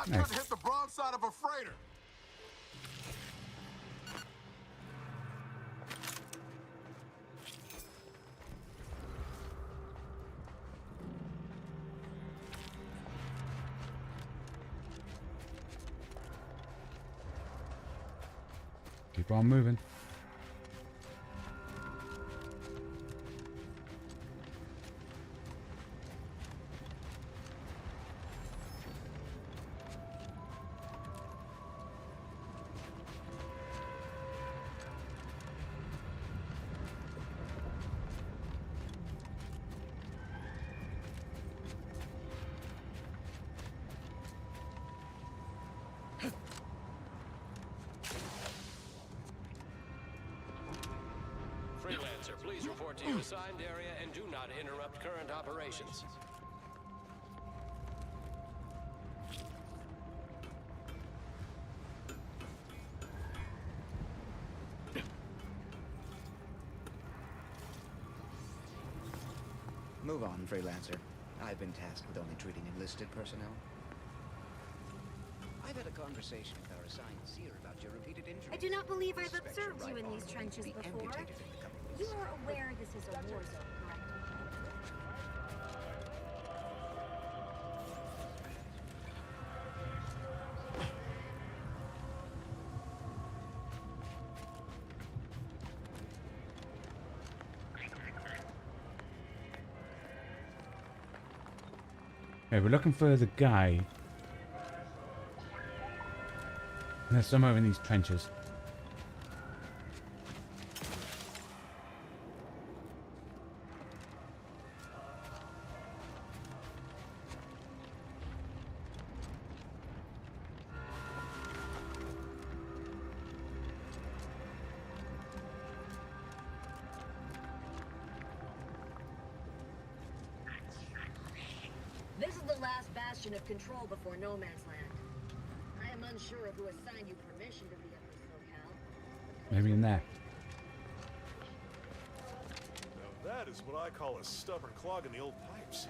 Speaker 1: Nice.
Speaker 15: Hit the broadside of a freighter.
Speaker 1: Keep on moving.
Speaker 10: Freelancer, please report to your assigned area and do not interrupt current operations.
Speaker 22: Move on, Freelancer. I've been tasked with only treating enlisted personnel. I've had a conversation with our assigned seer about your repeated injuries.
Speaker 11: I do not believe I've
Speaker 22: Suspect
Speaker 11: observed
Speaker 22: your
Speaker 11: you in
Speaker 22: right
Speaker 11: these
Speaker 22: arm
Speaker 11: trenches
Speaker 22: will be
Speaker 11: before.
Speaker 22: amputated in the coming
Speaker 11: You
Speaker 22: weeks.
Speaker 11: are aware this is a war zone, correct?
Speaker 1: Okay, we're looking for the guy. There's somewhere in these trenches.
Speaker 11: This is the last bastion of control before No Man's Land. I am unsure of who assigned you permission to be at this locale.
Speaker 1: Maybe in there.
Speaker 23: Now that is what I call a stubborn clog in the old pipes.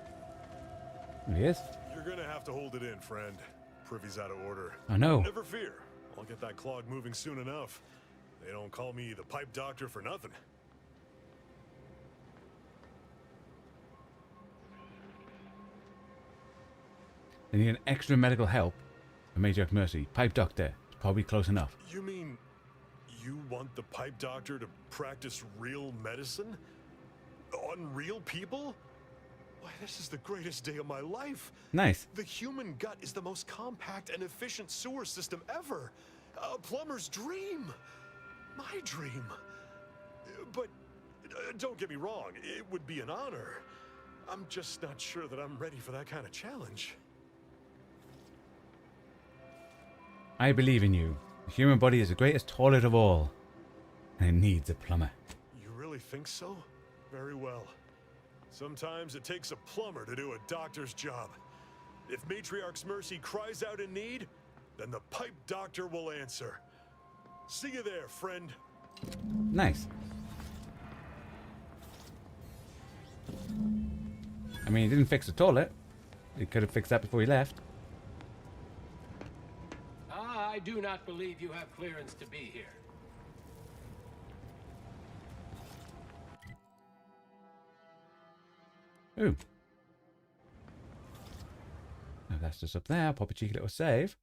Speaker 1: There he is.
Speaker 12: You're gonna have to hold it in, friend. Privy's out of order.
Speaker 1: I know.
Speaker 12: Never fear. I'll get that clog moving soon enough. They don't call me the pipe doctor for nothing.
Speaker 1: They need an extra medical help. A Major Mercy. Pipe doctor. It's probably close enough.
Speaker 12: You mean you want the pipe doctor to practice real medicine? On real people? Why, this is the greatest day of my life.
Speaker 1: Nice.
Speaker 12: The human gut is the most compact and efficient sewer system ever. A plumber's dream. My dream. But don't get me wrong, it would be an honor. I'm just not sure that I'm ready for that kind of challenge.
Speaker 1: I believe in you. The human body is the greatest toilet of all. And it needs a plumber.
Speaker 12: You really think so? Very well. Sometimes it takes a plumber to do a doctor's job. If Matriarch's Mercy cries out in need, then the pipe doctor will answer. See you there, friend.
Speaker 1: Nice. I mean, he didn't fix the toilet. He could have fixed that before he left.
Speaker 10: I do not believe you have clearance to be here.
Speaker 1: Ooh. Now that's just up there. I'll pop a cheeky little save.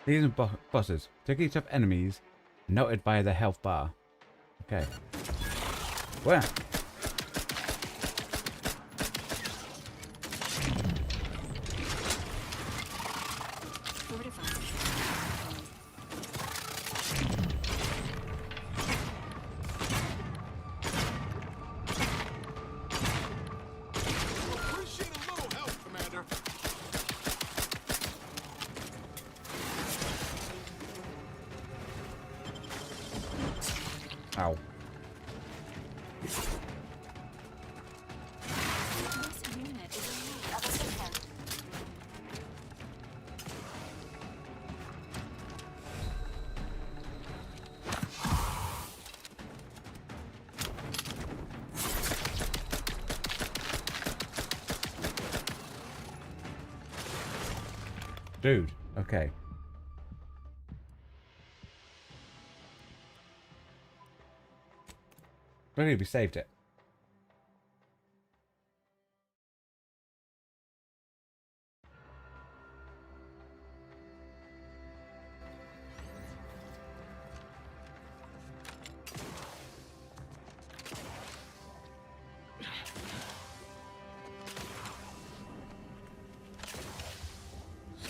Speaker 1: These are bosses. Particularly tough enemies, noted by their health bar. Okay. Where? Ow. Dude, okay. Maybe we saved it.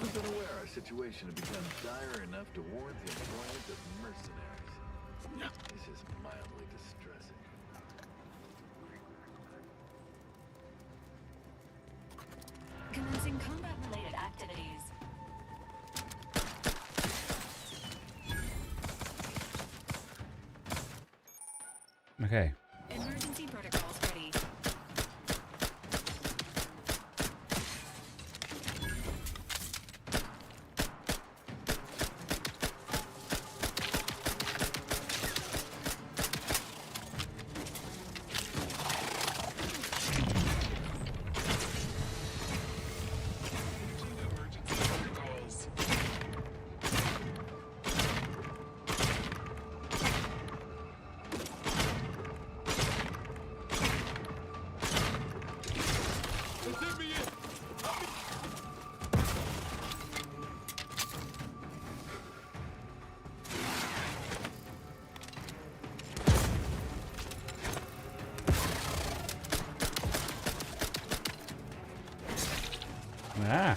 Speaker 13: I've been aware our situation had become dire enough to warrant the employment of mercenaries. This is mildly distressing.
Speaker 7: Commencing combat-related activities.
Speaker 1: Okay.
Speaker 7: Emergency protocols ready.
Speaker 1: Ah.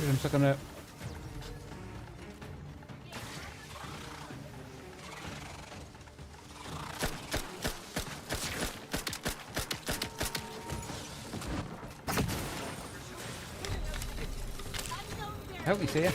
Speaker 1: I'm stuck on it. Help me, see ya.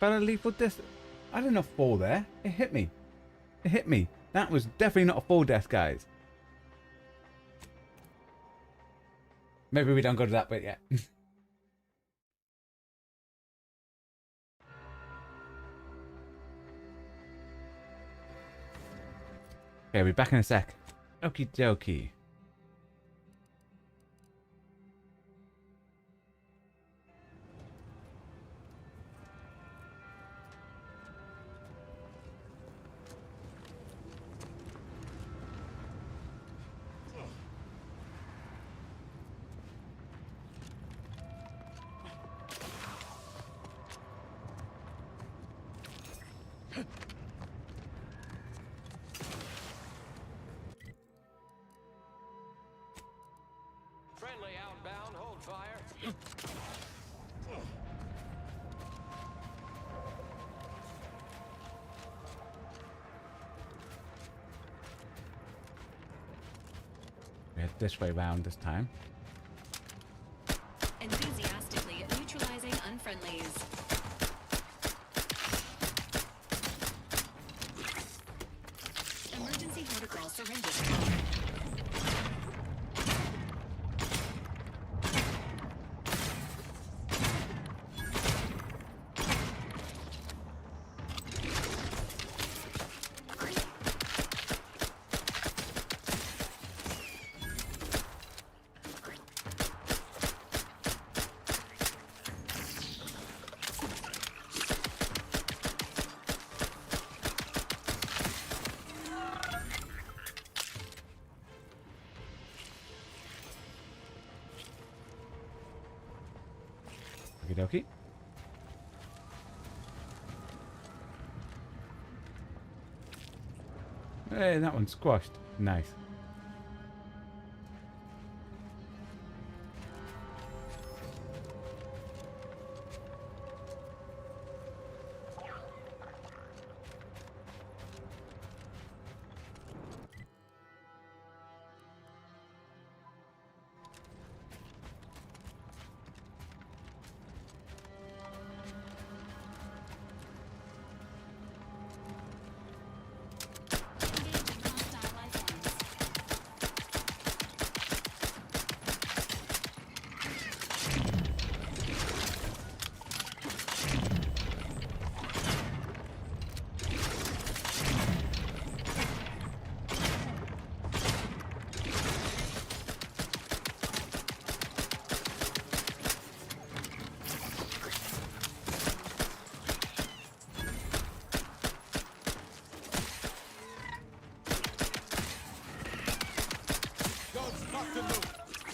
Speaker 1: Fell a lethal death. I did not fall there. It hit me. It hit me. That was definitely not a full death, guys. Maybe we don't go to that bit yet. Okay, we'll be back in a sec. Okie dokie.
Speaker 10: Friendly outbound, hold fire.
Speaker 1: We head this way round this time.
Speaker 7: Enthusiastically neutralizing unfriendlies. Emergency protocol syringes.
Speaker 1: Okie dokie. Hey, that one's squashed. Nice.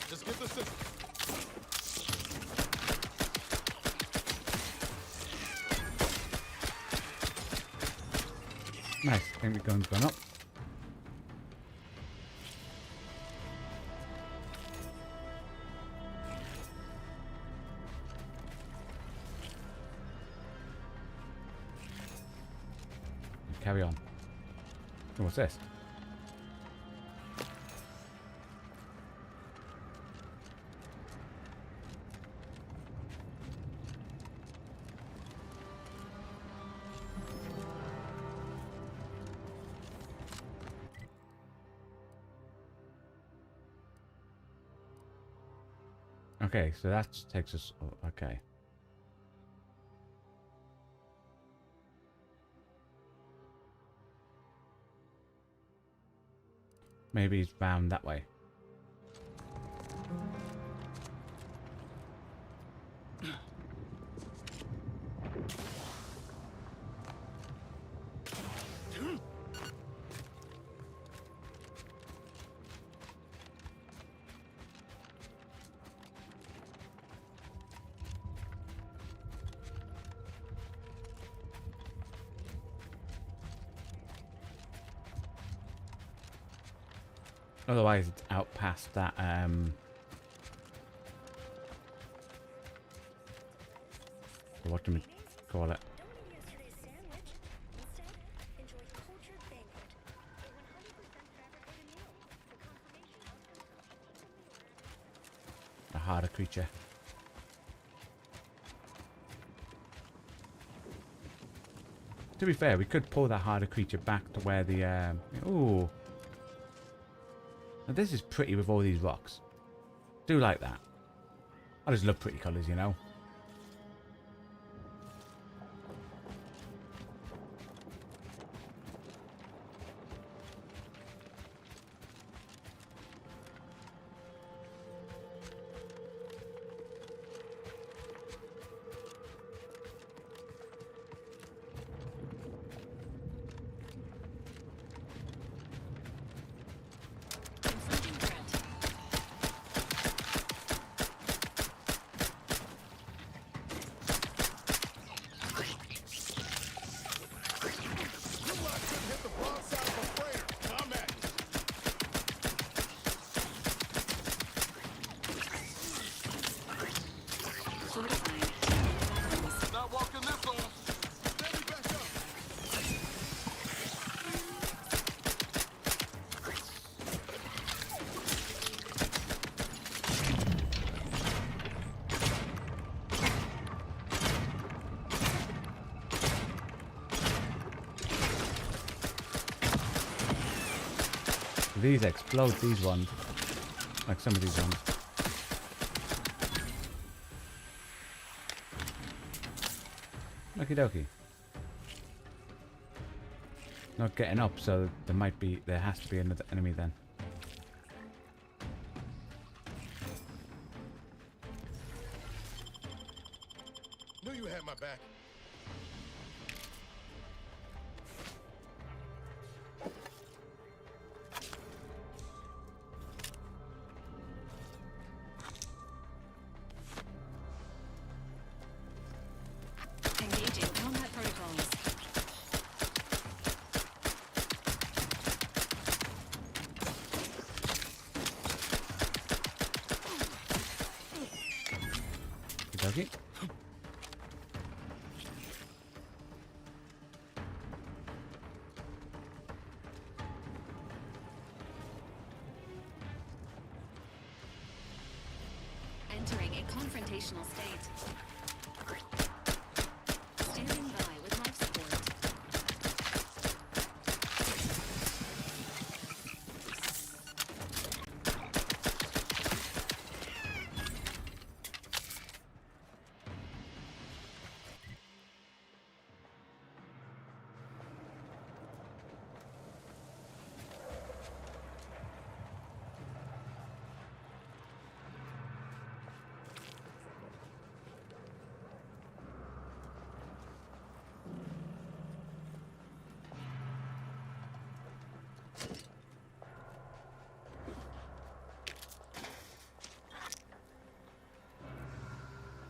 Speaker 18: Just get the system.
Speaker 1: Nice. I think the gun's gone up. Carry on. Oh, what's this? Okay, so that takes us... Oh, okay. Maybe he's round that way. Otherwise, it's out past that, what do we call it? A harder creature. To be fair, we could pull that harder creature back to where the, ooh. Now this is pretty with all these rocks. Do like that. I just love pretty colours, you know.
Speaker 2: Not walking this off.
Speaker 1: These explode, these ones. Like some of these ones. Okie dokie. Not getting up, so there has to be another enemy then.
Speaker 2: Knew you had my back.
Speaker 7: Engaging combat protocols.
Speaker 1: Okie dokie.
Speaker 7: Entering a confrontational state. Standing by with life support.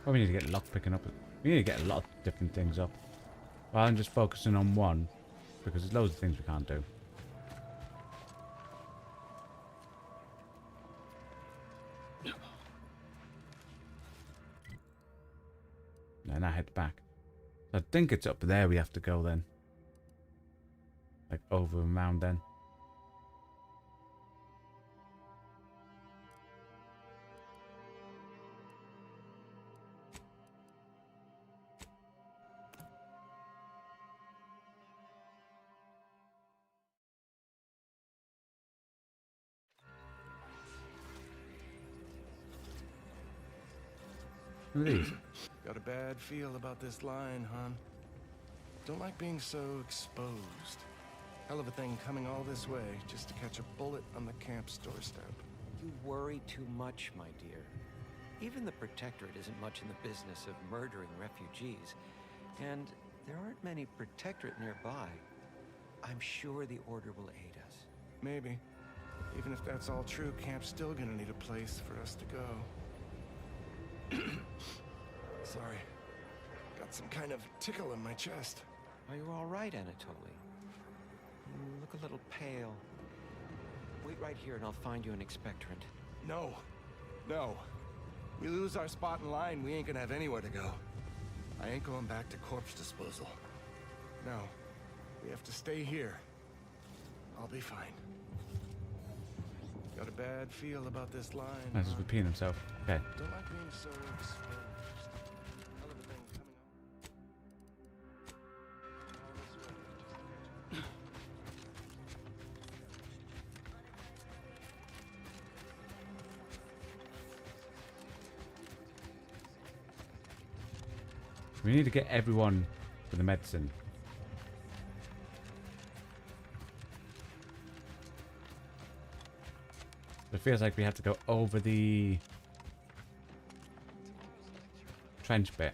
Speaker 1: Well, we need to get lock picking up. We need to get a lot of different things up. Rather than just focusing on one, because there's loads of things we can't do. And I head back. I think it's up there we have to go then. Like over and round then. Who are these?
Speaker 2: Got a bad feel about this line, hon. Don't like being so exposed. Hell of a thing coming all this way just to catch a bullet on the camp's doorstep.
Speaker 16: You worry too much, my dear. Even the Protectorate isn't much in the business of murdering refugees, and there aren't many Protectorate nearby. I'm sure the Order will aid us.
Speaker 2: Maybe. Even if that's all true, camp's still gonna need a place for us to go. Sorry. Got some kind of tickle in my chest.
Speaker 16: Are you all right, Anatoly? You look a little pale. Wait right here and I'll find you an expectorant.
Speaker 2: No. No. We lose our spot in line, we ain't gonna have anywhere to go. I ain't going back to corpse disposal. No. We have to stay here. I'll be fine. Got a bad feel about this line.
Speaker 1: That's just repeating himself. Okay.
Speaker 2: Don't like being so exposed. Hell of a thing coming
Speaker 1: We need to get everyone for the medicine. It feels like we have to go over the trench bit.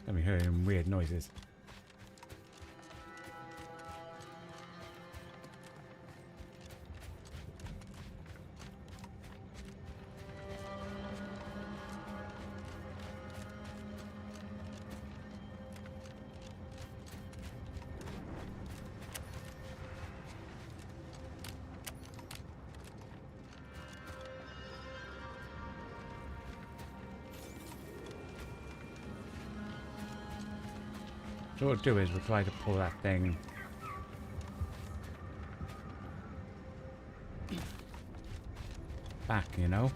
Speaker 1: Gonna be hearing weird noises. So what we'll do is we'll try to pull that thing back, you know?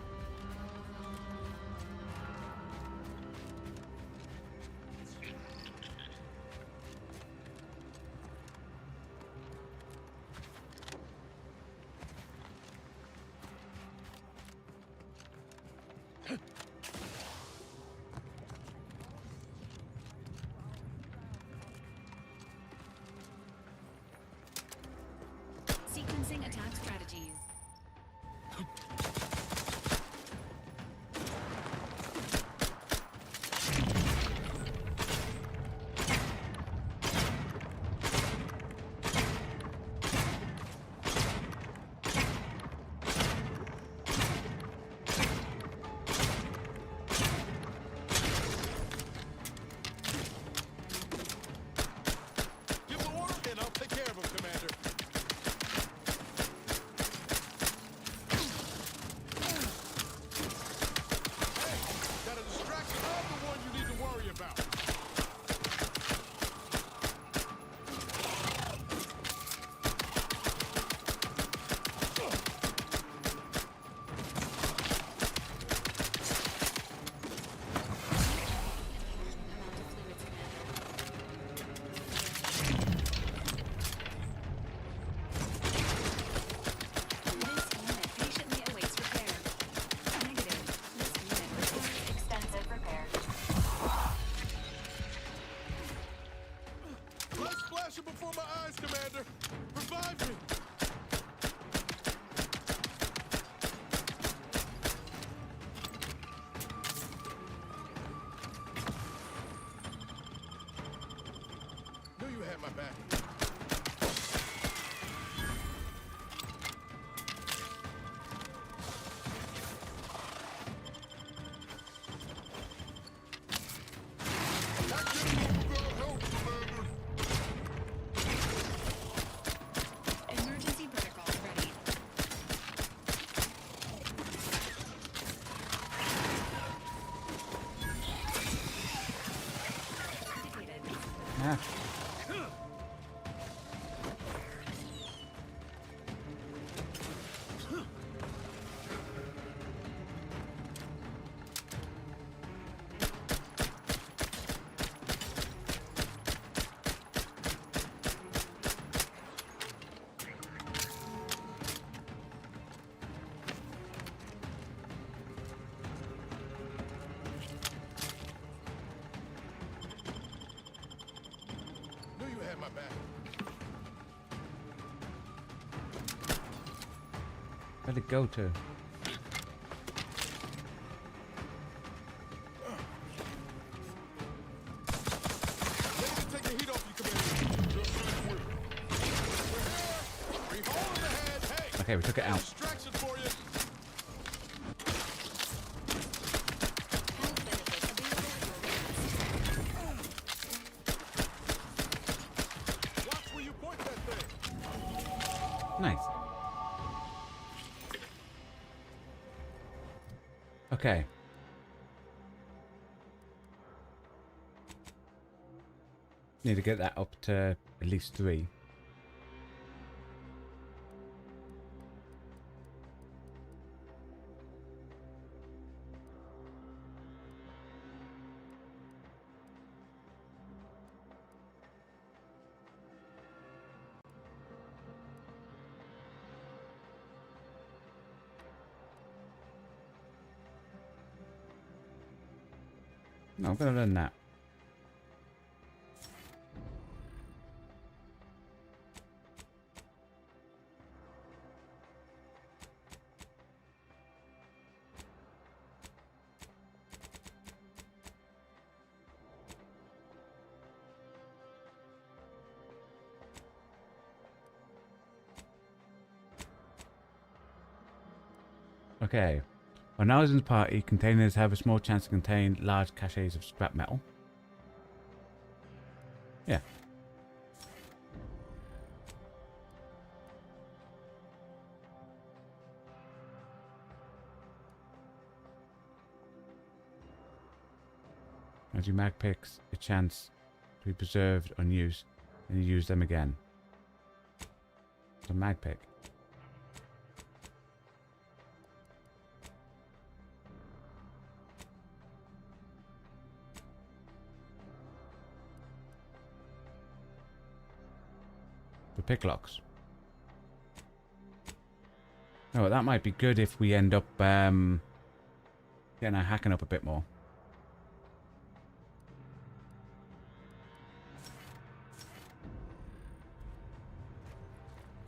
Speaker 7: Sequencing attack strategies.
Speaker 2: Give the order and I'll take care of him, Commander. Got a distraction. I'm the one you need to worry about.
Speaker 7: This unit patiently awaits repair. Negative. This unit requires extensive repair.
Speaker 2: Lights flashing before my eyes, Commander. Revive me. Knew you had my back.
Speaker 7: Emergency protocols ready. Indicated.
Speaker 1: Ah.
Speaker 19: my back.
Speaker 1: Where'd it go to?
Speaker 19: Take the heat off you, Commander. We're here. Free hole in the head. Hey.
Speaker 1: Okay, we took it out.
Speaker 19: Distraction for you. Watch where you point that thing.
Speaker 1: Nice. Okay. Need to get that up to at least 3. No, I'm gonna learn that. Okay. On Allison's party, containers have a small chance to contain large caches of scrap metal. Yeah. As you mag picks a chance to be preserved on use, and you use them again. It's a mag pick. The pick locks. Oh, that might be good if we end up getting our hacking up a bit more.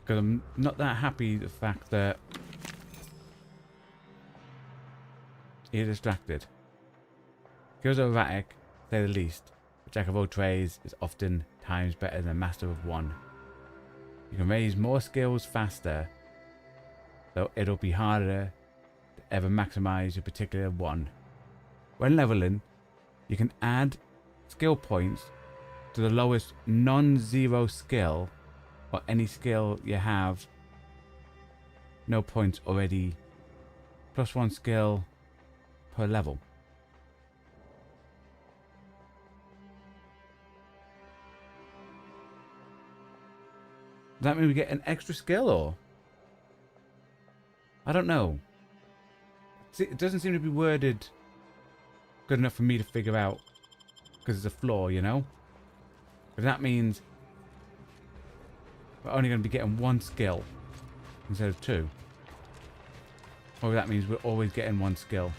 Speaker 1: Because I'm not that happy the fact that you're distracted. Skills are erratic, to say the least. A jack of all trades is often times better than a master of one. You can raise more skills faster, though it'll be harder to ever maximize your particular one. When leveling, you can add skill points to the lowest non-zero skill or any skill you have. No points already. +1 skill per level. Does that mean we get an extra skill, or? I don't know. See, it doesn't seem to be worded good enough for me to figure out, because it's a flaw, you know? But that means we're only going to be getting 1 skill instead of 2. Or that means we're always getting 1 skill.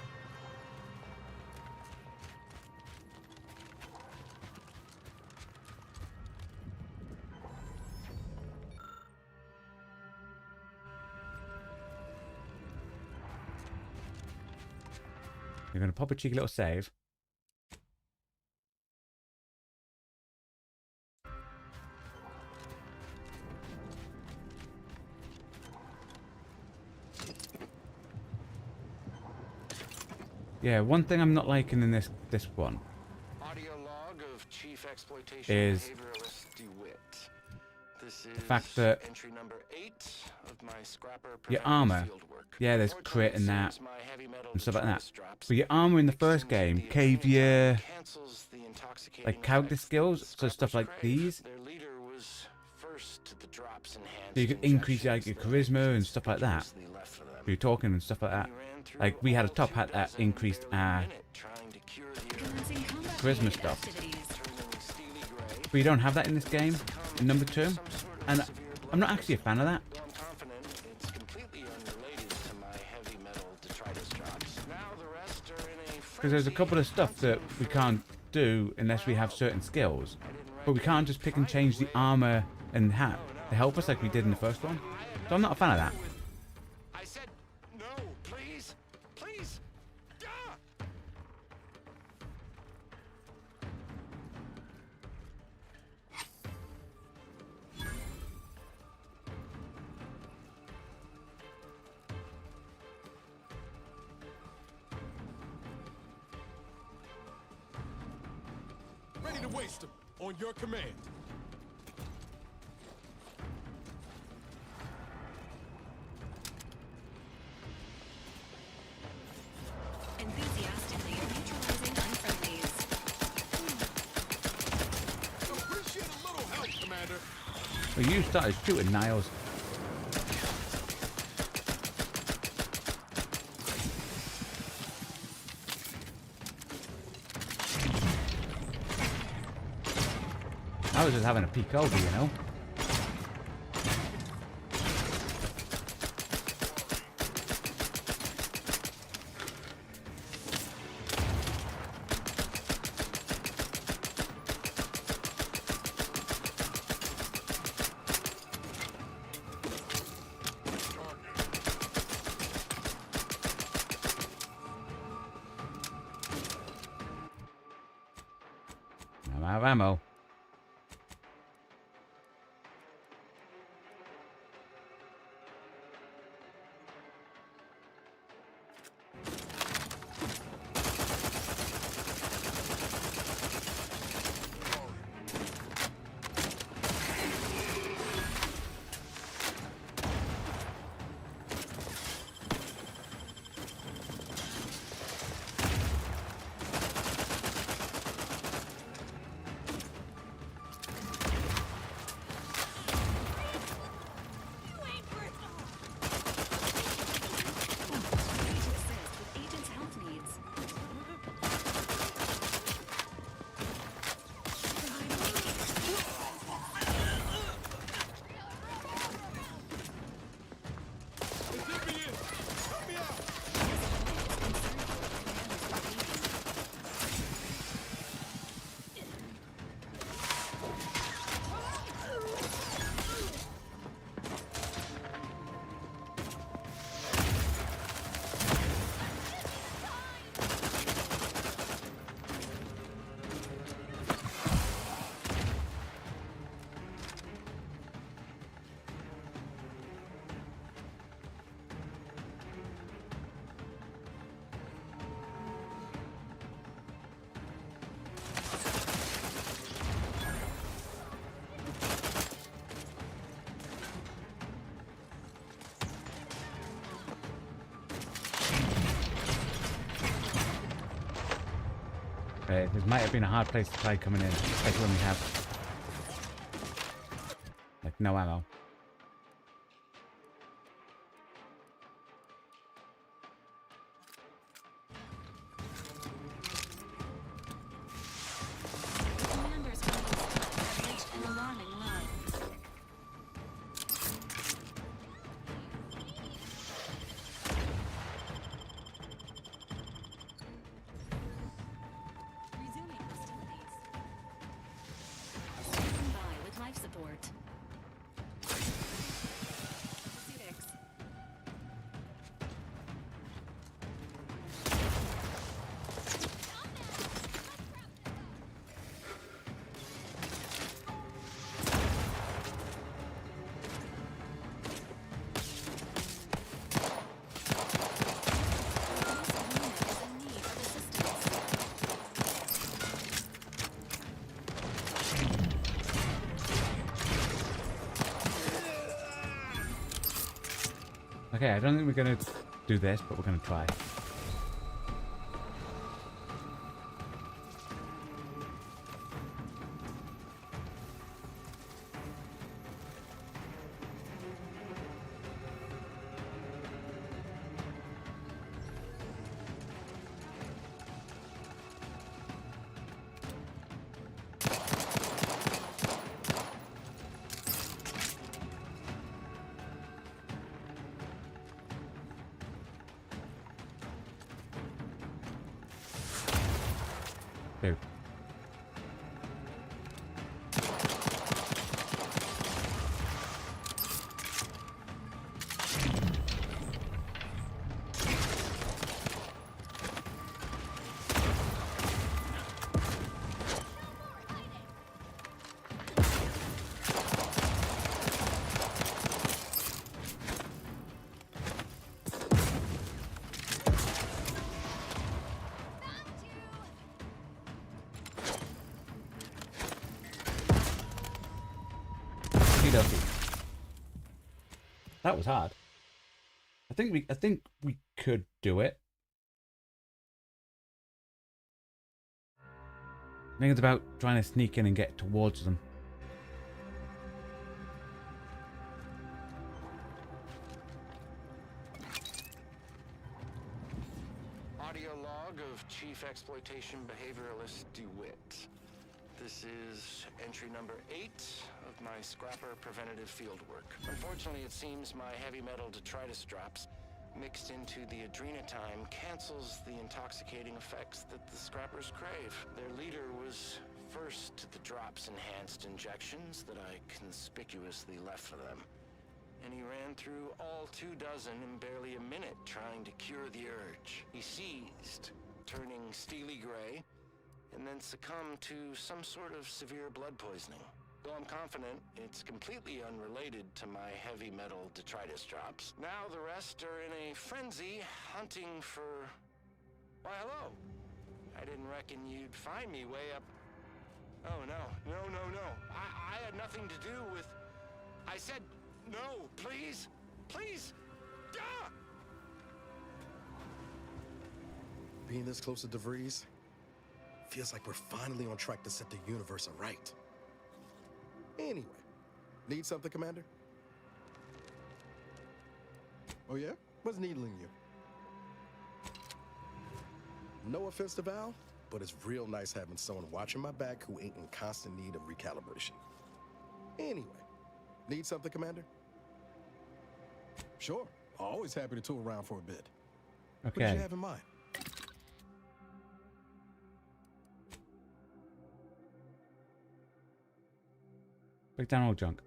Speaker 1: You're going to pop a cheeky little save. Yeah, one thing I'm not liking in this one
Speaker 10: Audio log of Chief Exploitation
Speaker 1: is
Speaker 10: Behavioralist DeWitt. This is
Speaker 1: the fact that
Speaker 10: entry number 8 of my scrapper
Speaker 1: your armor, yeah, there's crit and that and stuff like that. But your armor in the first game gave you like character skills, so stuff like these. So you could increase like your charisma and stuff like that. So you're talking and stuff like that. Like we had a top hat that increased our charisma stuff. But you don't have that in this game, in number 2. And I'm not actually a fan of that. Because there's a couple of stuff that we can't do unless we have certain skills. But we can't just pick and change the armor and hat to help us like we did in the first one. So I'm not a fan of that.
Speaker 2: I said no, please. Please.
Speaker 19: Ready to waste them. On your command.
Speaker 7: Enthusiastically neutralizing unfriendlies.
Speaker 19: Appreciate a little help, Commander.
Speaker 1: Well, you started shooting, Niles. I was just having a peek over, you know. I'm out of ammo. This might have been a hard place to try coming in, especially when we have like no ammo.
Speaker 7: Commander's have reached an alarming low. Resuming hostilities. Standing by with life support. Proceedings.
Speaker 1: Okay, I don't think we're gonna do this, but we're gonna try. Dude. Okie dokie. That was hard. I think we could do it. I think it's about trying to sneak in and get towards them.
Speaker 2: Audio log of Chief Exploitation Behavioralist DeWitt. This is entry number 8 of my scrapper preventative fieldwork. Unfortunately, it seems my heavy metal detritus drops mixed into the adrenatime cancels the intoxicating effects that the scrappers crave. Their leader was first to the drops-enhanced injections that I conspicuously left for them. And he ran through all 24 in barely a minute trying to cure the urge. He seized, turning steely gray, and then succumbed to some sort of severe blood poisoning. Though I'm confident it's completely unrelated to my heavy metal detritus drops. Now the rest are in a frenzy hunting for... Why, hello. I didn't reckon you'd find me way up... Oh, no. No. I had nothing to do with... I said... No, please! Please! Ah!
Speaker 18: Being this close to DeVries feels like we're finally on track to set the universe aright. Anyway, need something, Commander? Oh yeah? What's needling you? No offense to Val, but it's real nice having someone watching my back who ain't in constant need of recalibration. Anyway, need something, Commander? Sure. Always happy to tool around for a bit. What did
Speaker 1: Okay.
Speaker 18: you have in mind?
Speaker 1: Break down all junk.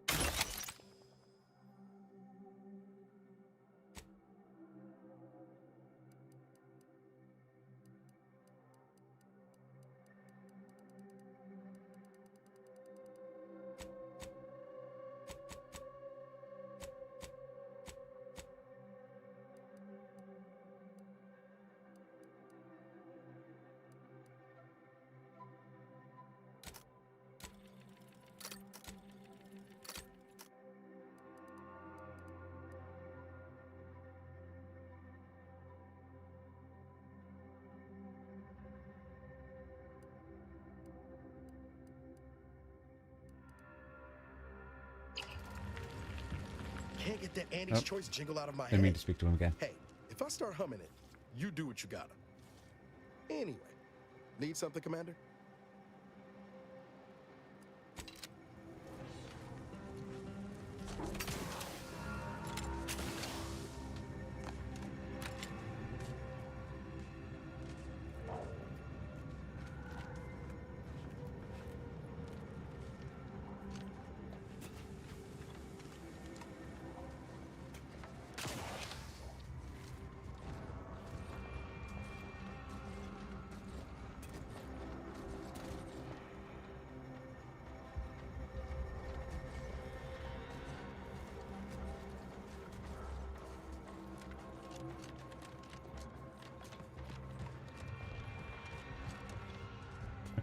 Speaker 18: Can't get that Annie's Choice jingle out of my head.
Speaker 1: Didn't mean to speak to him again.
Speaker 18: Hey, if I start humming it, you do what you gotta. Anyway, need something, Commander?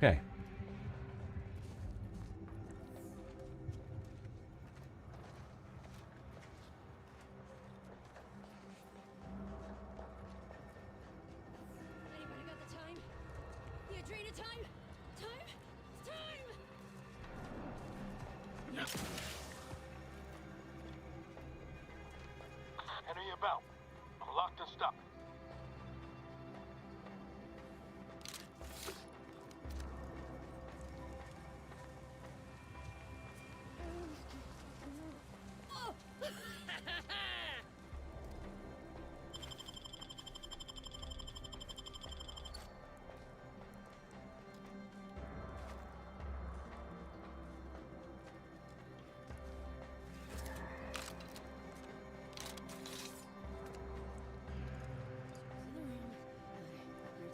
Speaker 1: Okay.
Speaker 14: Anybody got the time? The Adrena time? Time!
Speaker 20: Enemy about. I'm locked and stuck.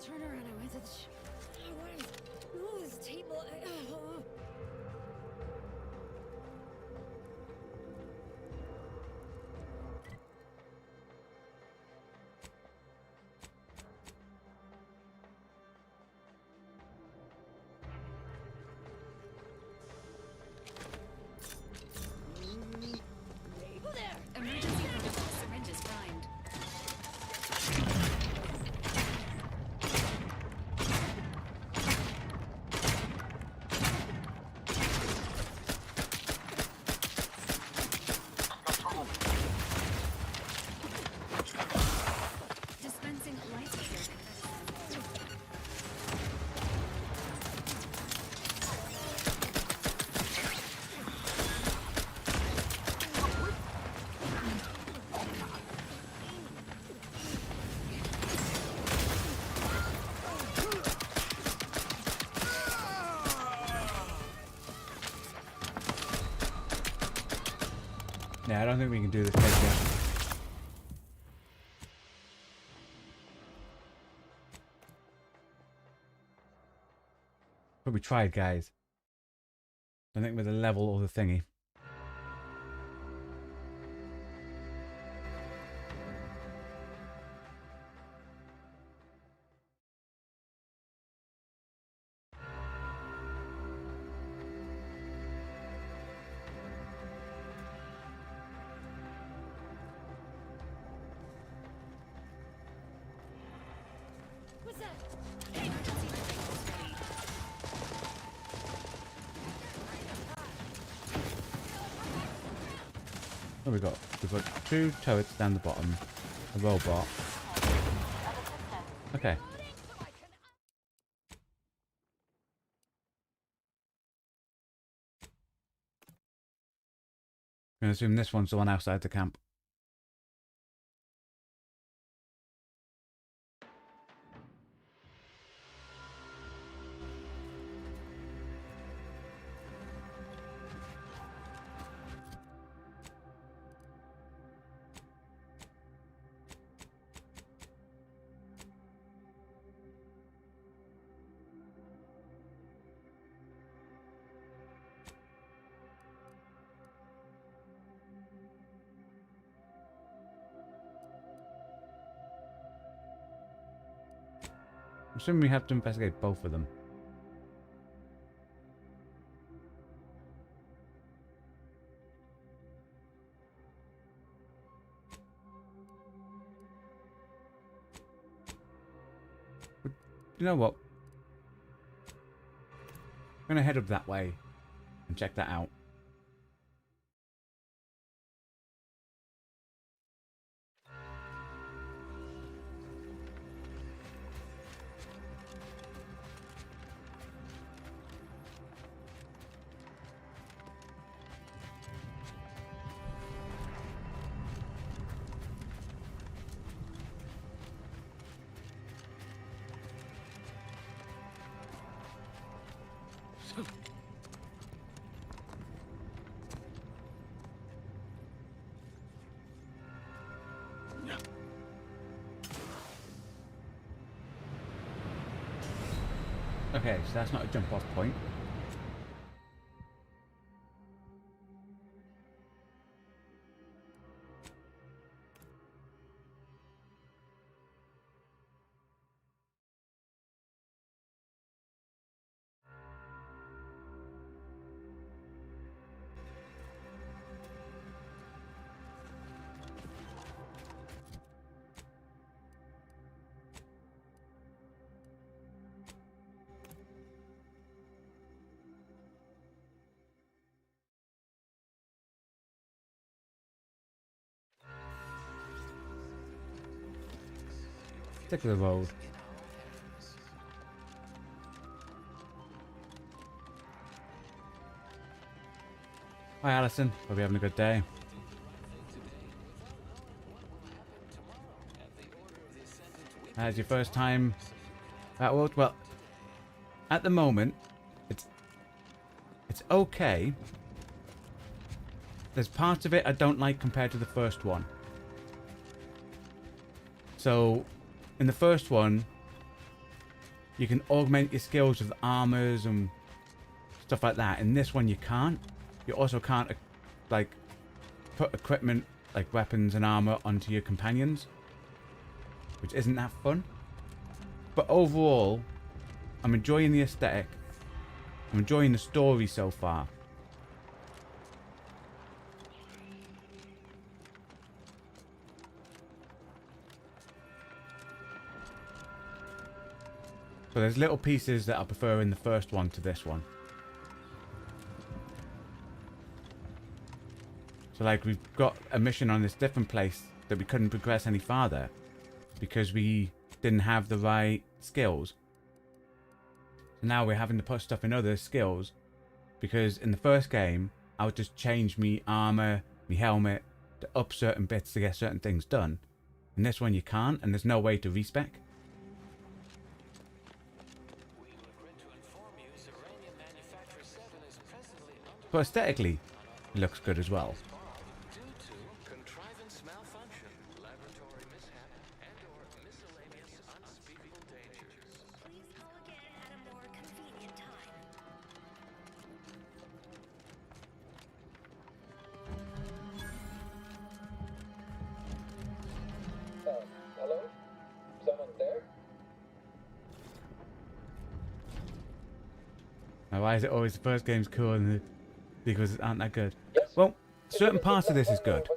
Speaker 14: Turn around, I went to the what is this table?
Speaker 1: Yeah, I don't think we can do this place yet. But we tried, guys. I think with the level or the thingy.
Speaker 14: What's that?
Speaker 1: What have we got? We've got 2 turrets down the bottom. A robot. Okay. I'm going to assume this one's the one outside the camp. I'm assuming we have to investigate both of them. But you know what? I'm going to head up that way and check that out. Okay, so that's not a jump off point. Stick to the road. Hi Alison, hope you're having a good day. As your first time at World? Well, at the moment, it's okay. There's parts of it I don't like compared to the first one. So, in the first one, you can augment your skills with armors and stuff like that. In this one, you can't. You also can't, like, put equipment, like weapons and armor, onto your companions, which isn't that fun. But overall, I'm enjoying the aesthetic. I'm enjoying the story so far. So there's little pieces that I prefer in the first one to this one. So like we've got a mission on this different place that we couldn't progress any farther because we didn't have the right skills. So now we're having to put stuff in other skills because in the first game I would just change me armor, me helmet to up certain bits to get certain things done. In this one you can't, and there's no way to respec. But aesthetically, it looks good as well. Now, why is it always the first game's cool and the sequels aren't that good? Well, certain parts of this is good.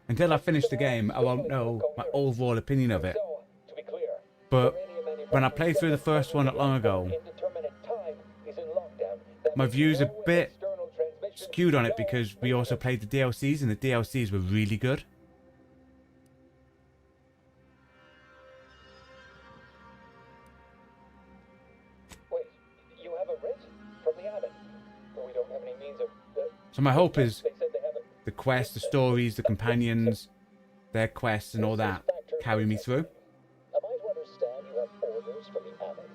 Speaker 1: Until I finish the game, I won't know my overall opinion of it. But when I played through the first one not long ago, my views a bit skewed on it because we also played the DLCs and the DLCs were really good.
Speaker 4: Wait, you have a writ from the abbot? We don't have any means of...
Speaker 1: So my hope is the quests, the stories, the companions, their quests and all that carry me through.
Speaker 4: Am I to understand you have orders from the abbot?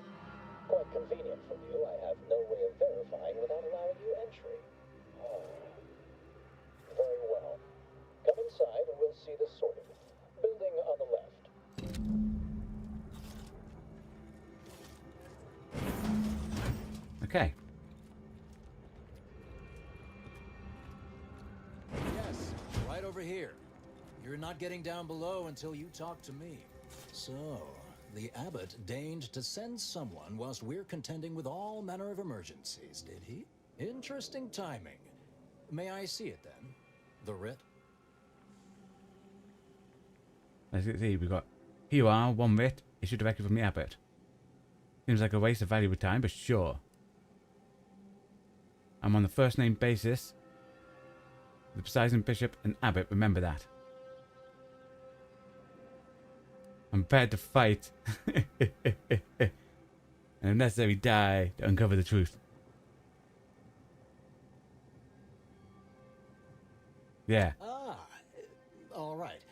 Speaker 4: Quite convenient from you. I have no way of verifying without allowing you entry. Very well. Come inside and we'll see the sorting. Building on the left.
Speaker 1: Okay.
Speaker 6: Yes, right over here. You're not getting down below until you talk to me. So, the abbot deigned to send someone whilst we're contending with all manner of emergencies, did he? Interesting timing. May I see it then? The writ?
Speaker 1: Let's see, we've got here you are, one writ, issued directly from the abbot. Seems like a waste of valuable time, but sure. I'm on the first name basis. The presiding bishop and abbot, remember that. I'm prepared to fight. And if necessary, die to uncover the truth. Yeah.
Speaker 6: Ah, all right.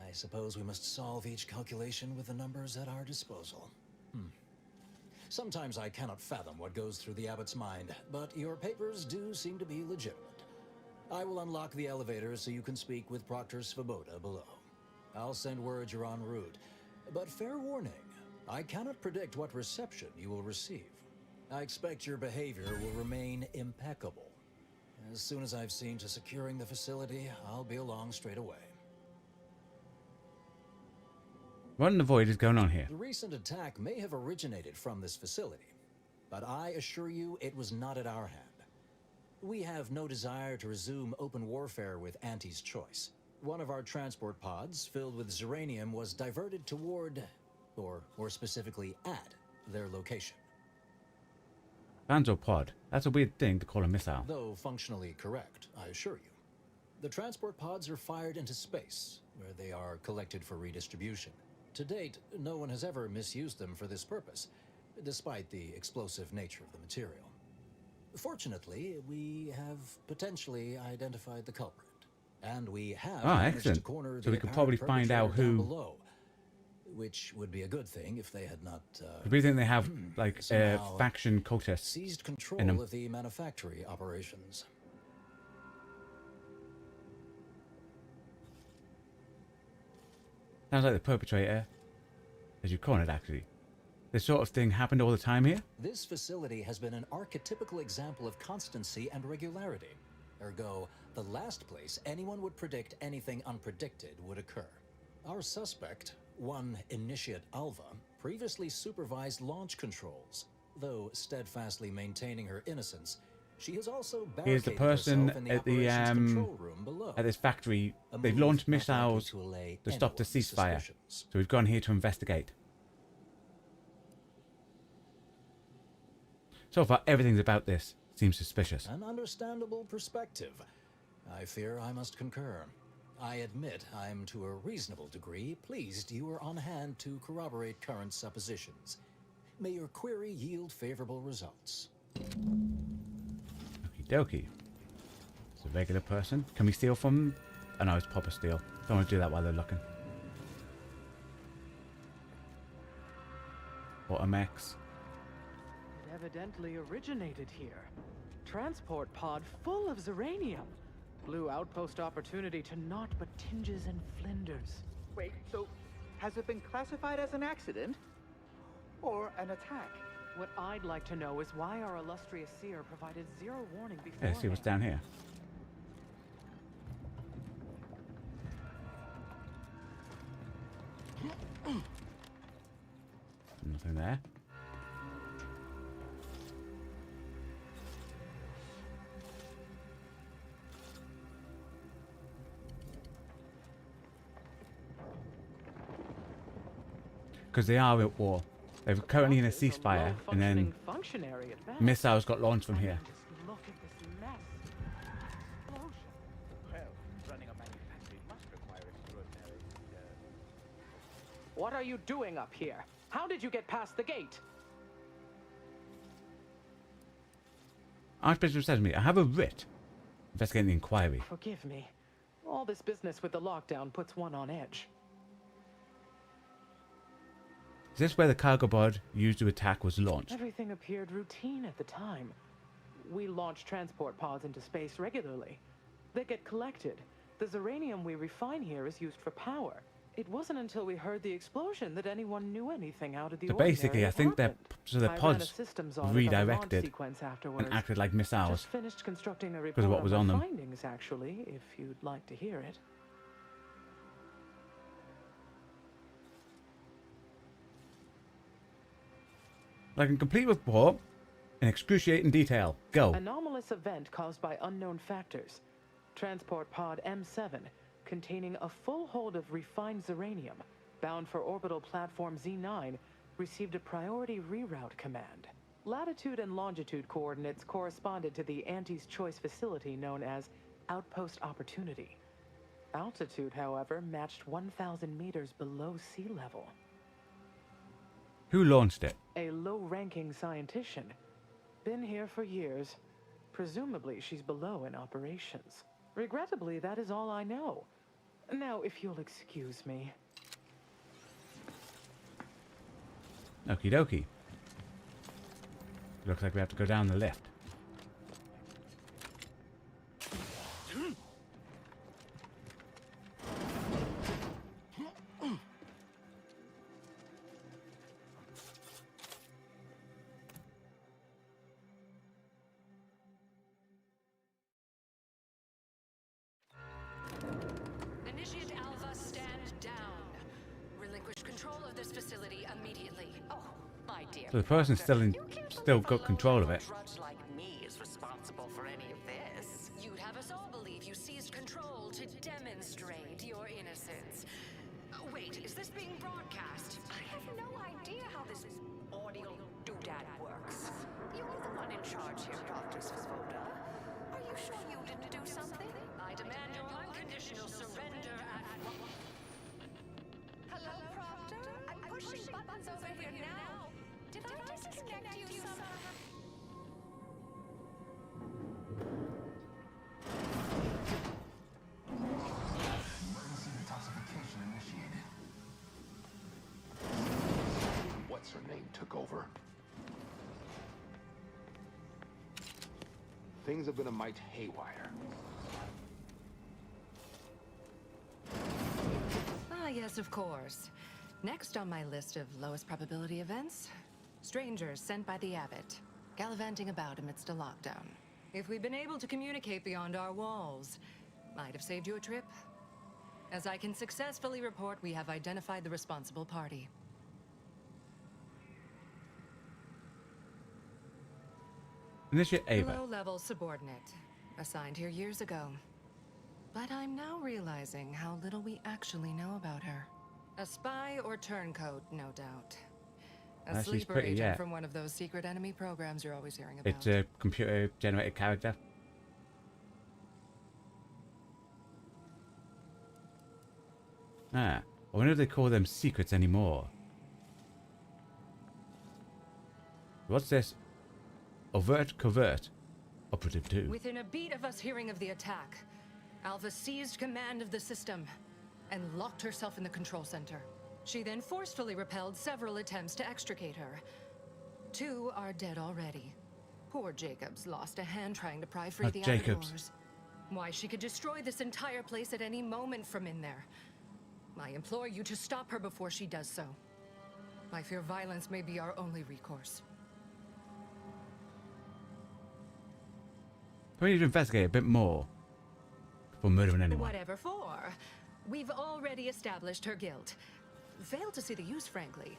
Speaker 6: I suppose we must solve each calculation with the numbers at our disposal. Sometimes I cannot fathom what goes through the abbot's mind, but your papers do seem to be legitimate. I will unlock the elevator so you can speak with Proctor Svoboda below. I'll send word you're en route, but fair warning, I cannot predict what reception you will receive. I expect your behavior will remain impeccable. As soon as I've seen to securing the facility, I'll be along straight away.
Speaker 1: What in the void is going on here?
Speaker 6: The recent attack may have originated from this facility, but I assure you it was not at our hand. We have no desire to resume open warfare with Auntie's choice. One of our transport pods filled with Zeranium was diverted toward, or more specifically at, their location.
Speaker 1: Banzo pod. That's a weird thing to call a missile.
Speaker 6: Though functionally correct, I assure you. The transport pods are fired into space, where they are collected for redistribution. To date, no one has ever misused them for this purpose, despite the explosive nature of the material. Fortunately, we have potentially identified the culprit, and we have managed to corner the
Speaker 1: So we could probably find out who.
Speaker 6: below, which would be a good thing if they had not.
Speaker 1: We think they have like faction cultists
Speaker 6: seized
Speaker 1: in
Speaker 6: control
Speaker 1: them.
Speaker 6: of the manufactory operations.
Speaker 1: Sounds like the perpetrator, as you cornered actually. This sort of thing happened all the time here?
Speaker 6: This facility has been an archetypical example of constancy and regularity. Ergo, the last place anyone would predict anything unpredicted would occur. Our suspect, one Initiate Alva, previously supervised launch controls. Though steadfastly maintaining her innocence, she has also
Speaker 1: Here's the
Speaker 6: barricaded
Speaker 1: person
Speaker 6: herself in the
Speaker 1: at the
Speaker 6: operations control room below.
Speaker 1: at this factory. They've
Speaker 6: move
Speaker 1: launched
Speaker 6: not
Speaker 1: missiles
Speaker 6: likely to allay
Speaker 1: to stop the
Speaker 6: anyone's
Speaker 1: ceasefire.
Speaker 6: suspicions.
Speaker 1: So we've gone here to investigate. So far, everything's about this seems suspicious.
Speaker 6: An understandable perspective. I fear I must concur. I admit I'm to a reasonable degree pleased you are on hand to corroborate current suppositions. May your query yield favorable results.
Speaker 1: Okie dokie. It's a regular person. Can we steal from... Oh no, it's proper steal. Don't want to do that while they're looking. Automex.
Speaker 23: It evidently originated here. Transport pod full of Zeranium. Blue outpost opportunity to naught but tinges and flinders.
Speaker 24: Wait, so has it been classified as an accident? Or an attack?
Speaker 23: What I'd like to know is why our illustrious seer provided zero warning before.
Speaker 1: Yeah, see what's down here. Nothing there. Because they are at war. They're currently in a ceasefire, and then
Speaker 23: functionary at best.
Speaker 1: missiles got launched from here.
Speaker 23: Just look at this mess. Explosion.
Speaker 24: Well, running a manufactory must require extraordinary.
Speaker 23: What are you doing up here? How did you get past the gate?
Speaker 1: Archbishop says to me, I have a writ. Investigating the inquiry.
Speaker 23: Forgive me. All this business with the lockdown puts one on edge.
Speaker 1: Is this where the cargo pod used to attack was launched?
Speaker 23: Everything appeared routine at the time. We launch transport pods into space regularly. They get collected. The uranium we refine here is used for power. It wasn't until we heard the explosion that anyone knew anything out of the
Speaker 1: So
Speaker 23: ordinary.
Speaker 1: basically, I think the pods redirected and acted like missiles
Speaker 23: Just finished constructing a
Speaker 1: because of what was on them.
Speaker 23: findings, actually, if you'd like to hear it.
Speaker 1: Like a complete report in excruciating detail. Go.
Speaker 23: Anomalous event caused by unknown factors. Transport pod M7, containing a full hold of refined uranium, bound for orbital platform Z9, received a priority reroute command. Latitude and longitude coordinates corresponded to the Antes Choice facility known as Outpost Opportunity. Altitude, however, matched 1,000 meters below sea level.
Speaker 1: Who launched it?
Speaker 23: A low-ranking scientician. Been here for years. Presumably, she's below in operations. Regrettably, that is all I know. Now, if you'll excuse me.
Speaker 1: Okie dokie. Looks like we have to go down the lift.
Speaker 5: Initiate Alpha, stand down. Relinquish control of this facility immediately. Oh, my dear.
Speaker 1: So the person's still got control of it.
Speaker 5: Drudge like me is responsible for any of this. You'd have us all believe you seized control to demonstrate your innocence. Wait, is this being broadcast? I have no idea how this audio doodad works. You were the one in charge here, Dr. Svoboda. Are you sure you didn't do something? I demand your unconditional surrender at once. Hello, Proctor? I'm pushing buttons over here now. Did I disconnect you somehow?
Speaker 13: Emergency detoxification initiated. What's her name took over? Things have been a mite haywire.
Speaker 5: Ah, yes, of course. Next on my list of lowest probability events, strangers sent by the Abbot, gallivanting about amidst a lockdown. If we'd been able to communicate beyond our walls, might have saved you a trip. As I can successfully report, we have identified the responsible party.
Speaker 1: Initiate Ava.
Speaker 5: Low-level subordinate, assigned here years ago. But I'm now realizing how little we actually know about her. A spy or turncoat, no doubt. A
Speaker 1: She's
Speaker 5: sleeper
Speaker 1: pretty,
Speaker 5: agent
Speaker 1: yeah.
Speaker 5: from one of those secret enemy programs you're always hearing about.
Speaker 1: It's a computer-generated character. Ah, I wonder if they call them secrets anymore. What's this? Overt, covert. Operative 2.
Speaker 5: Within a beat of us hearing of the attack, Alva seized command of the system and locked herself in the control center. She then forcefully repelled several attempts to extricate her. 2 are dead already. Poor Jacobs lost a hand trying to pry free the outer
Speaker 1: Jacobs.
Speaker 5: doors. Why, she could destroy this entire place at any moment from in there. I implore you to stop her before she does so. I fear violence may be our only recourse.
Speaker 1: We need to investigate a bit more before murdering anyone.
Speaker 5: Whatever for. We've already established her guilt. Failed to see the use, frankly.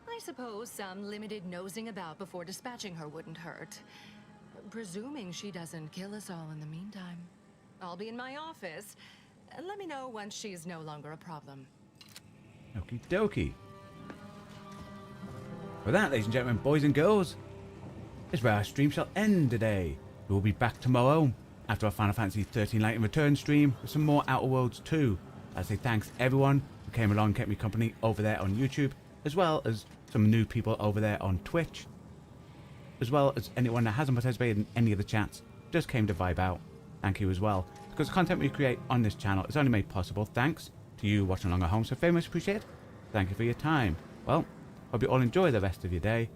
Speaker 5: I suppose some limited nosing about before dispatching her wouldn't hurt. Presuming she doesn't kill us all in the meantime. I'll be in my office. Let me know once she's no longer a problem.
Speaker 1: Okie dokie. With that, ladies and gentlemen, boys and girls, is where our stream shall end today. We will be back tomorrow after our Final Fantasy 13 Light and Return stream with some more Outer Worlds 2. I say thanks to everyone who came along and kept me company over there on YouTube, as well as some new people over there on Twitch, as well as anyone that hasn't participated in any of the chats, just came to vibe out. Thank you as well, because the content we create on this channel is only made possible thanks to you watching along at home, so very much appreciated. Thank you for your time. Well, hope you all enjoy the rest of your day,